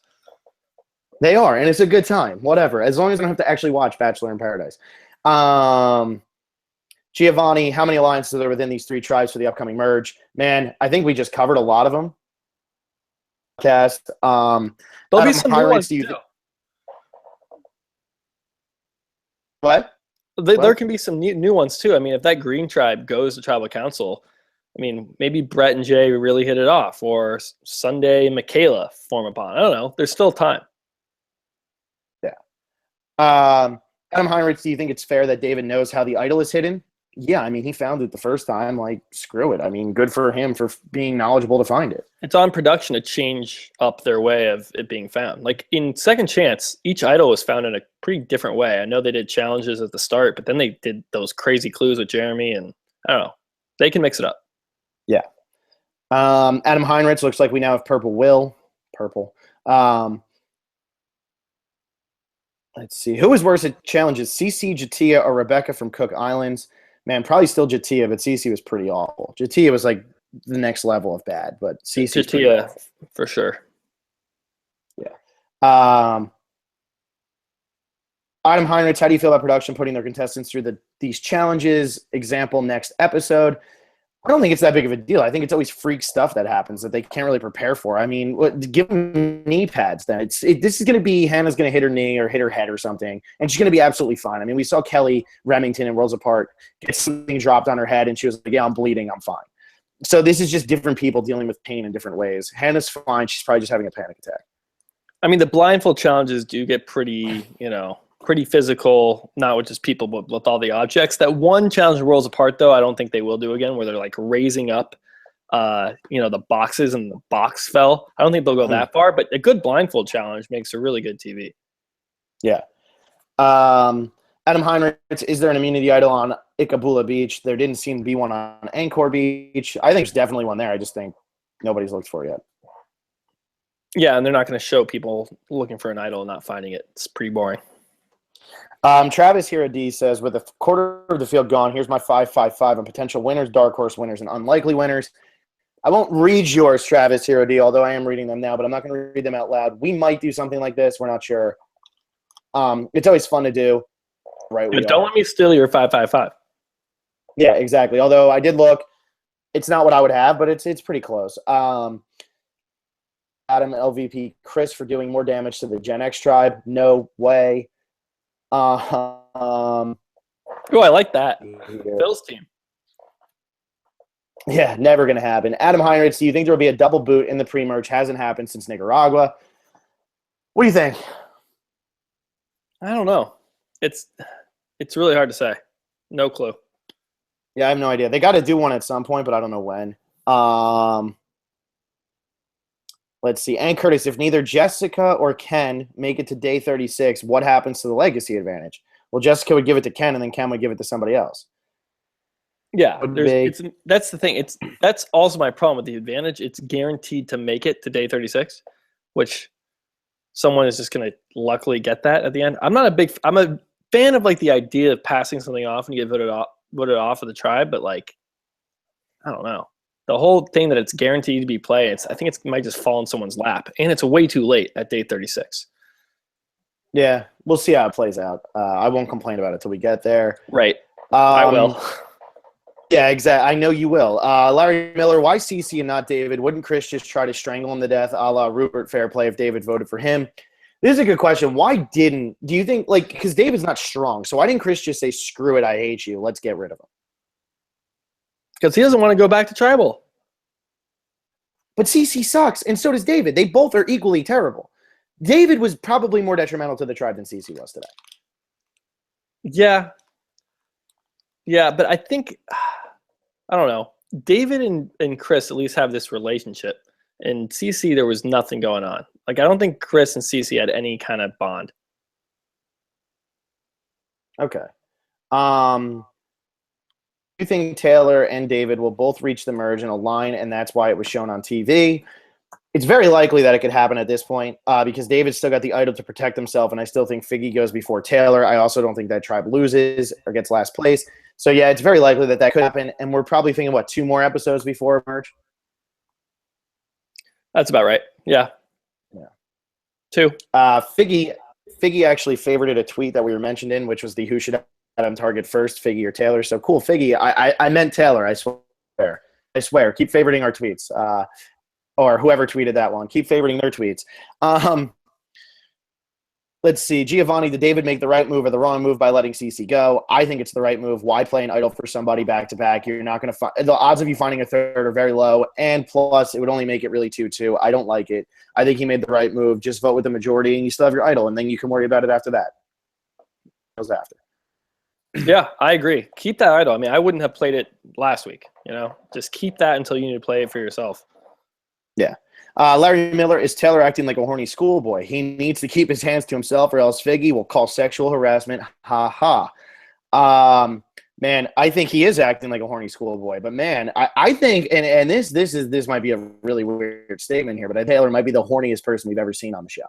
They are, and it's a good time. Whatever, as long as I don't have to actually watch Bachelor in Paradise. Giovanni, how many alliances are within these 3 tribes for the upcoming merge? Man, I think we just covered a lot of them. There'll be some new ones too. What? There can be some new ones too. I mean, if that Green Tribe goes to Tribal Council, I mean, maybe Brett and Jay really hit it off, or Sunday and Michaela form a bond. I don't know. There's still time. Yeah. Adam Heinrich, do you think it's fair that David knows how the idol is hidden? Yeah, I mean, he found it the first time. Like, screw it. I mean, good for him for being knowledgeable to find it. It's on production to change up their way of it being found. Like in Second Chance, each idol was found in a pretty different way. I know they did challenges at the start, but then they did those crazy clues with Jeremy, and I don't know. They can mix it up. Yeah. Adam Heinrich, looks like we now have Purple Will. Purple. Let's see. Who was worse at challenges, CC, Jatia, or Rebecca from Cook Islands? Man, probably still Jatia, but CC was pretty awful. Jatia was like the next level of bad, but CC Jatia for sure. Yeah. Adam Heinrich, how do you feel about production putting their contestants through these challenges? Example, next episode. I don't think it's that big of a deal. I think it's always freak stuff that happens that they can't really prepare for. I mean, give them knee pads then. This is going to be Hannah's going to hit her knee or hit her head or something, and she's going to be absolutely fine. I mean, we saw Kelly Remington in Worlds Apart get something dropped on her head, and she was like, yeah, I'm bleeding. I'm fine. So this is just different people dealing with pain in different ways. Hannah's fine. She's probably just having a panic attack. I mean, the blindfold challenges do get pretty, pretty physical, not with just people, but with all the objects. That one challenge in Worlds Apart, though, I don't think they will do again, where they're like raising up, the boxes and the box fell. I don't think they'll go that far, but a good blindfold challenge makes a really good TV. Yeah. Adam Heinrich, is there an immunity idol on Ikabula Beach? There didn't seem to be one on Angkor Beach. I think there's definitely one there. I just think nobody's looked for it yet. Yeah, and they're not going to show people looking for an idol and not finding it. It's pretty boring. Travis here at D says, with a quarter of the field gone, here's my 5-5-5 on potential winners, dark horse winners, and unlikely winners. I won't read yours, Travis here at D, although I am reading them now, but I'm not going to read them out loud. We might do something like this. We're not sure. It's always fun to do. Right? But don't let me steal your 5-5-5. Yeah, exactly. Although I did look. It's not what I would have, but it's pretty close. Adam LVP Chris for doing more damage to the Gen X tribe. No way. Oh, I like that. Phil's team. Yeah, never going to happen. Adam Heinrich, do you think there will be a double boot in the pre-merge? Hasn't happened since Nicaragua. What do you think? I don't know. It's really hard to say. No clue. Yeah, I have no idea. They got to do one at some point, but I don't know when. Let's see. And Curtis, if neither Jessica or Ken make it to day 36, what happens to the legacy advantage? Well, Jessica would give it to Ken, and then Ken would give it to somebody else. Yeah, that's the thing. That's also my problem with the advantage. It's guaranteed to make it to day 36, which someone is just going to luckily get that at the end. I'm a fan of like the idea of passing something off and you get voted off of the tribe, but like, I don't know. The whole thing that it's guaranteed to be played, I think it might just fall in someone's lap, and it's way too late at day 36. Yeah, we'll see how it plays out. I won't complain about it till we get there. Right. I will. Yeah, exactly. I know you will. Larry Miller, why CC and not David? Wouldn't Chris just try to strangle him to death, a la Rupert Fairplay, if David voted for him? This is a good question. Why do you think, like, because David's not strong, so why didn't Chris just say, screw it, I hate you, let's get rid of him? Because he doesn't want to go back to tribal. But CC sucks, and so does David. They both are equally terrible. David was probably more detrimental to the tribe than CC was today. Yeah. Yeah, but I think, I don't know. David and Chris at least have this relationship. And CC, there was nothing going on. Like, I don't think Chris and CC had any kind of bond. Okay. You think Taylor and David will both reach the merge and align, and that's why it was shown on TV? It's very likely that it could happen at this point because David's still got the idol to protect himself, and I still think Figgy goes before Taylor. I also don't think that tribe loses or gets last place. So, yeah, it's very likely that could happen, and we're probably thinking, 2 more episodes before merge? That's about right. Yeah. 2. Figgy actually favorited a tweet that we were mentioned in, which was the who should on target first, Figgy or Taylor. So cool, Figgy. I meant Taylor. I swear. Keep favoriting our tweets, or whoever tweeted that one. Keep favoriting their tweets. let's see. Giovanni, did David make the right move or the wrong move by letting Cece go? I think it's the right move. Why play an idol for somebody back to back? You're not going to find the odds of you finding a third are very low. And plus, it would only make it really 2-2. I don't like it. I think he made the right move. Just vote with the majority, and you still have your idol, and then you can worry about it after that. Goes after. Yeah, I agree. Keep that idol. I mean, I wouldn't have played it last week. Just keep that until you need to play it for yourself. Yeah. Larry Miller, is Taylor acting like a horny schoolboy? He needs to keep his hands to himself, or else Figgy will call sexual harassment. Ha ha. Man, I think he is acting like a horny schoolboy. But man, I think, and this might be a really weird statement here, but Taylor might be the horniest person we've ever seen on the show.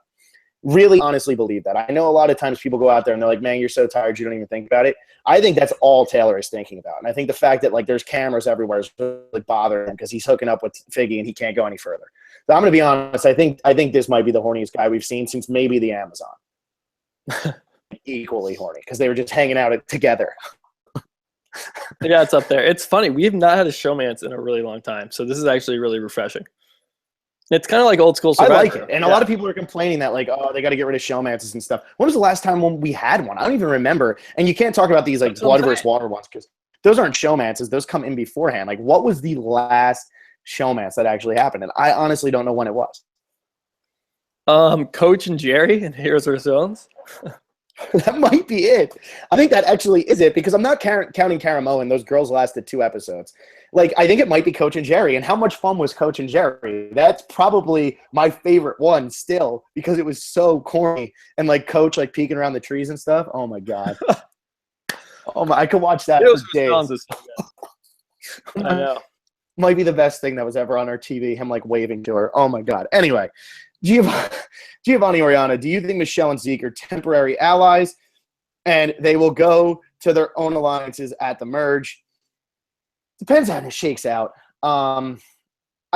Really honestly believe that. I know a lot of times people go out there and they're like, man, you're so tired, you don't even think about it. I think that's all Taylor is thinking about. And I think the fact that there's cameras everywhere is really bothering him because he's hooking up with Figgy and he can't go any further. So I'm going to be honest. I think this might be the horniest guy we've seen since maybe the Amazon. Equally horny because they were just hanging out together. Yeah, it's up there. It's funny. We have not had a showmance in a really long time. So this is actually really refreshing. It's kind of like old school Survivor. I like it. And a lot of people are complaining that, oh, they got to get rid of showmances and stuff. When was the last time when we had one? I don't even remember. And you can't talk about these, blood versus water ones because those aren't showmances. Those come in beforehand. What was the last showmance that actually happened? And I honestly don't know when it was. Coach and Jerry and Heroes vs. Villains. That might be it. I think that actually is it because I'm not counting Caramoa, and those girls lasted 2 episodes. I think it might be Coach and Jerry. And how much fun was Coach and Jerry? That's probably my favorite one still because it was so corny. And Coach peeking around the trees and stuff. Oh my God. I could watch that for days. I know. Might be the best thing that was ever on our TV, him waving to her. Oh my God. Anyway, Giovanni Oriana, do you think Michelle and Zeke are temporary allies and they will go to their own alliances at the merge? Depends how it shakes out. I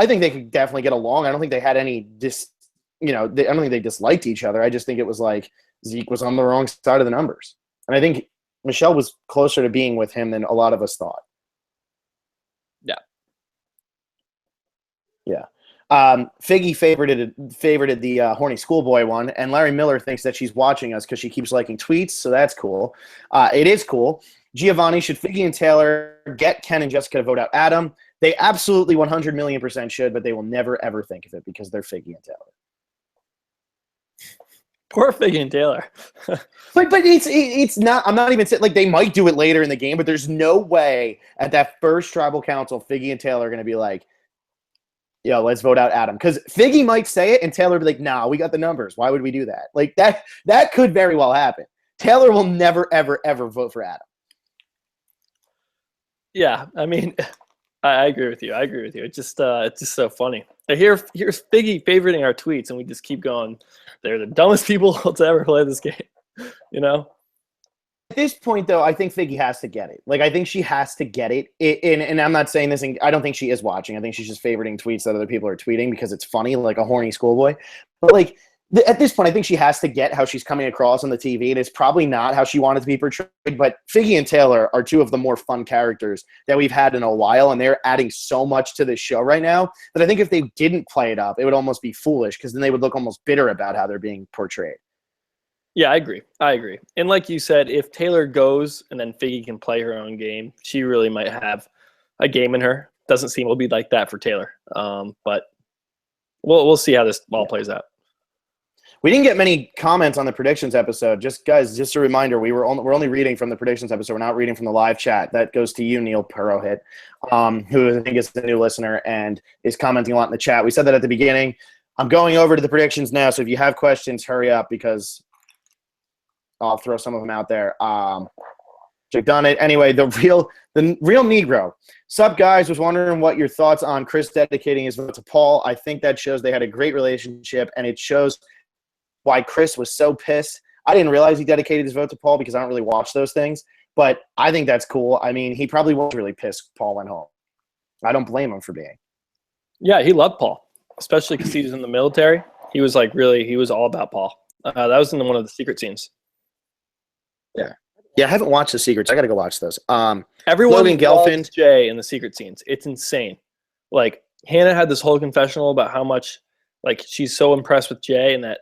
think they could definitely get along. I don't think they had any I don't think they disliked each other. I just think it was Zeke was on the wrong side of the numbers. And I think Michelle was closer to being with him than a lot of us thought. Yeah. Yeah. Figgy favorited the horny schoolboy one, and Larry Miller thinks that she's watching us because she keeps liking tweets, so that's cool. It is cool. Giovanni, should Figgy and Taylor get Ken and Jessica to vote out Adam? They absolutely 100 million% should, but they will never ever think of it because they're Figgy and Taylor. Poor Figgy and Taylor. but it's not. I'm not even saying they might do it later in the game, but there's no way at that first tribal council Figgy and Taylor are going to be like, yo, let's vote out Adam. Because Figgy might say it, and Taylor will be like, nah, we got the numbers. Why would we do that? That could very well happen. Taylor will never, ever, ever vote for Adam. Yeah, I mean, I agree with you. It's just so funny. Here's Figgy favoriting our tweets, and we just keep going. They're the dumbest people to ever play this game, At this point, though, I think Figgy has to get it. I think she has to get it. And I'm not saying this, I don't think she is watching. I think she's just favoriting tweets that other people are tweeting because it's funny, like a horny schoolboy. But, at this point, I think she has to get how she's coming across on the TV. And it's probably not how she wanted to be portrayed. But Figgy and Taylor are 2 of the more fun characters that we've had in a while. And they're adding so much to this show right now that I think if they didn't play it up, it would almost be foolish because then they would look almost bitter about how they're being portrayed. Yeah, I agree. And like you said, if Taylor goes and then Figgy can play her own game, she really might have a game in her. Doesn't seem to be like that for Taylor. But we'll see how this all plays out. We didn't get many comments on the predictions episode. Just a reminder, we're only reading from the predictions episode. We're not reading from the live chat. That goes to you, Neil Purohit, who I think is the new listener and is commenting a lot in the chat. We said that at the beginning. I'm going over to the predictions now, so if you have questions, hurry up because I'll throw some of them out there. I've done it. Anyway, the real Negro. Sup, guys? Was wondering what your thoughts on Chris dedicating his vote to Paul. I think that shows they had a great relationship, and it shows why Chris was so pissed. I didn't realize he dedicated his vote to Paul because I don't really watch those things, but I think that's cool. I mean, he probably was really pissed Paul went home. I don't blame him for being. Yeah, he loved Paul, especially because he was in the military. He was he was all about Paul. That was in one of the secret scenes. Yeah, I haven't watched the secrets. I got to go watch those. Everyone Logan loves Jay in the secret scenes. It's insane. Hannah had this whole confessional about how much she's so impressed with Jay and that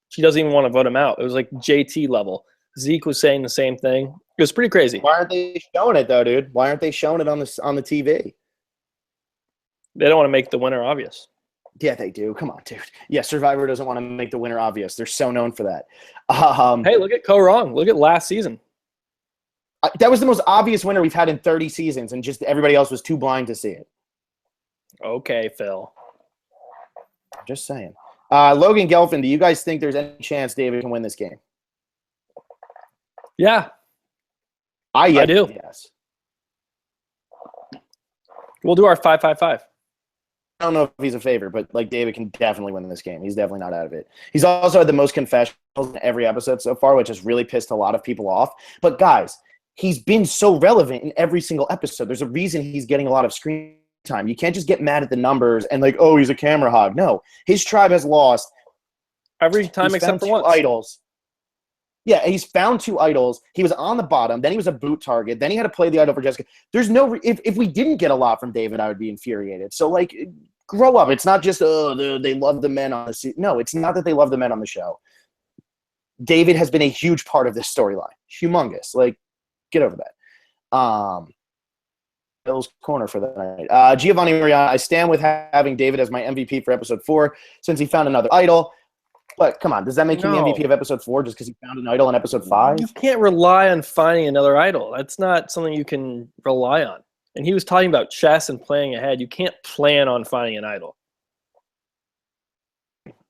she doesn't even want to vote him out. It was like JT level. Zeke was saying the same thing. It was pretty crazy. Why aren't they showing it though, dude? Why aren't they showing it on the TV? They don't want to make the winner obvious. Yeah, they do. Come on, dude. Yeah, Survivor doesn't want to make the winner obvious. They're so known for that. Hey, look at Co Wrong. Look at last season. That was the most obvious winner we've had in 30 seasons, and just everybody else was too blind to see it. Okay, Phil. Just saying. Logan Gelfin, do you guys think there's any chance David can win this game? Yeah. I do. Yes. We'll do our 5-5-5. I don't know if he's a favorite, but like David can definitely win this game. He's definitely not out of it. He's also had the most confessionals in every episode so far, which has really pissed a lot of people off. But guys, he's been so relevant in every single episode. There's a reason he's getting a lot of screen time. You can't just get mad at the numbers and like, oh, he's a camera hog. No, his tribe has lost every time except for once. Idols. Yeah, he's found 2 idols. He was on the bottom. Then he was a boot target. Then he had to play the idol for Jessica. There's no if we didn't get a lot from David, I would be infuriated. So like, grow up. It's not just they love the men on the seat. No, it's not that they love the men on the show. David has been a huge part of this storyline. Humongous. Like, get over that. Bill's corner for the night. Giovanni Mariana, I stand with having David as my MVP for episode 4 since he found another idol. But come on, does that make him the MVP of episode 4 just because he found an idol in episode 5? You can't rely on finding another idol. That's not something you can rely on. And he was talking about chess and playing ahead. You can't plan on finding an idol.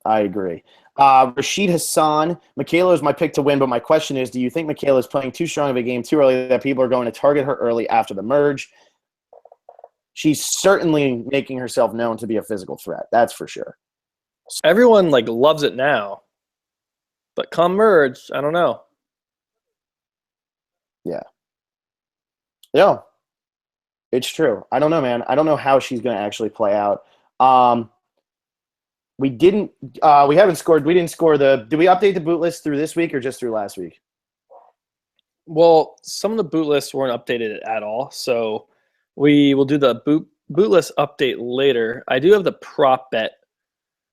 I agree. Rashid Hassan, Michaela is my pick to win, but my question is, do you think Michaela is playing too strong of a game too early that people are going to target her early after the merge? She's certainly making herself known to be a physical threat. That's for sure. Everyone like loves it now, but come merge, I don't know. Yeah, it's true. I don't know, man. I don't know how she's going to actually play out. We didn't score the. Did we update the boot list through this week or just through last week? Well, some of the boot lists weren't updated at all, so we will do the boot list update later. I do have the prop bet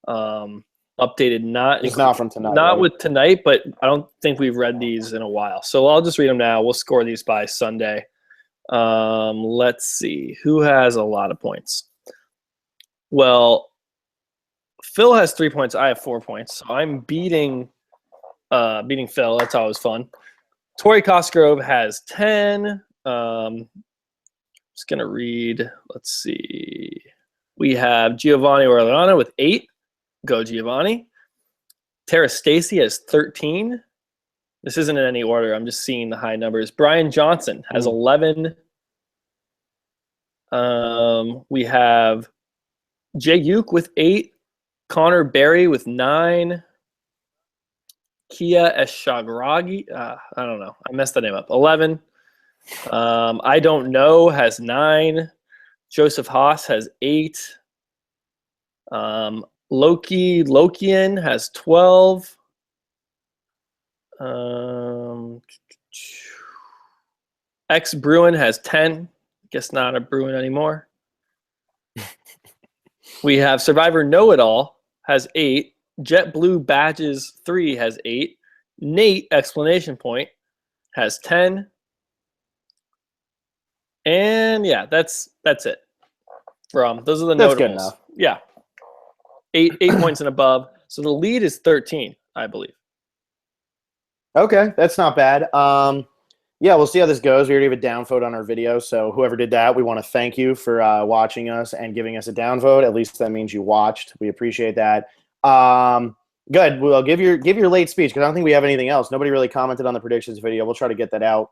updated, not from tonight, not right? with tonight, but I don't think we've read these in a while, so I'll just read them now. We'll score these by Sunday. Let's see who has a lot of points. Well, Phil has 3 points. I have 4 points, so I'm beating Phil. That's always fun. Tori Cosgrove has 10. Just gonna read. Let's see. We have Giovanni Orellana with 8. Go Giovanni. Tara Stacy has 13. This isn't in any order. I'm just seeing the high numbers. Brian Johnson has 11. We have Jay Uke with 8. Connor Berry with 9. Kia Eshagragi. I don't know. I messed the name up. 11. I don't know has 9. Joseph Haas has 8. Lokian has 12. X Bruin has 10. Guess not a Bruin anymore. We have Survivor Know It All has 8. JetBlue Badges 3 has 8. Nate exclamation point has 10. And yeah, that's it. Those are the notables. Good enough. Yeah. 8 points and above. So the lead is 13, I believe. Okay, that's not bad. Yeah, we'll see how this goes. We already have a downvote on our video, so whoever did that, we want to thank you for watching us and giving us a downvote. At least that means you watched. We appreciate that. Good. Well, give your late speech because I don't think we have anything else. Nobody really commented on the predictions video. We'll try to get that out.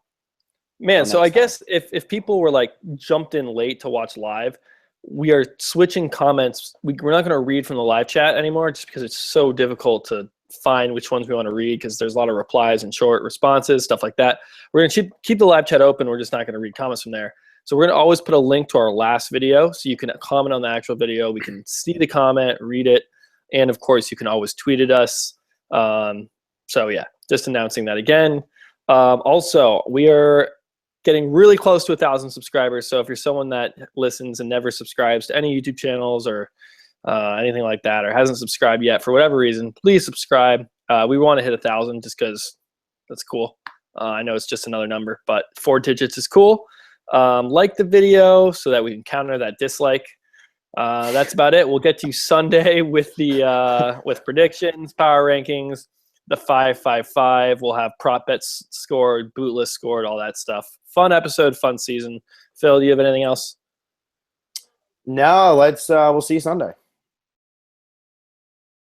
Man, so I guess if people were like jumped in late to watch live, we are switching comments. We're not going to read from the live chat anymore just because it's so difficult to find which ones we want to read because there's a lot of replies and short responses, stuff like that. We're going to keep the live chat open. We're just not going to read comments from there. So we're going to always put a link to our last video so you can comment on the actual video. We can see the comment, read it, and of course you can always tweet at us. So yeah, just announcing that again. Also, we are getting really close to 1,000 subscribers. So if you're someone that listens and never subscribes to any YouTube channels or anything like that, or hasn't subscribed yet for whatever reason, please subscribe. We want to hit 1,000 just because that's cool. I know it's just another number, but 4 digits is cool. Like the video so that we can counter that dislike. That's about it. We'll get to you Sunday with the with predictions, power rankings, the 5-5-5. We'll have prop bets scored, boot list scored, all that stuff. Fun episode, fun season. Phil, do you have anything else? No, we'll see you Sunday.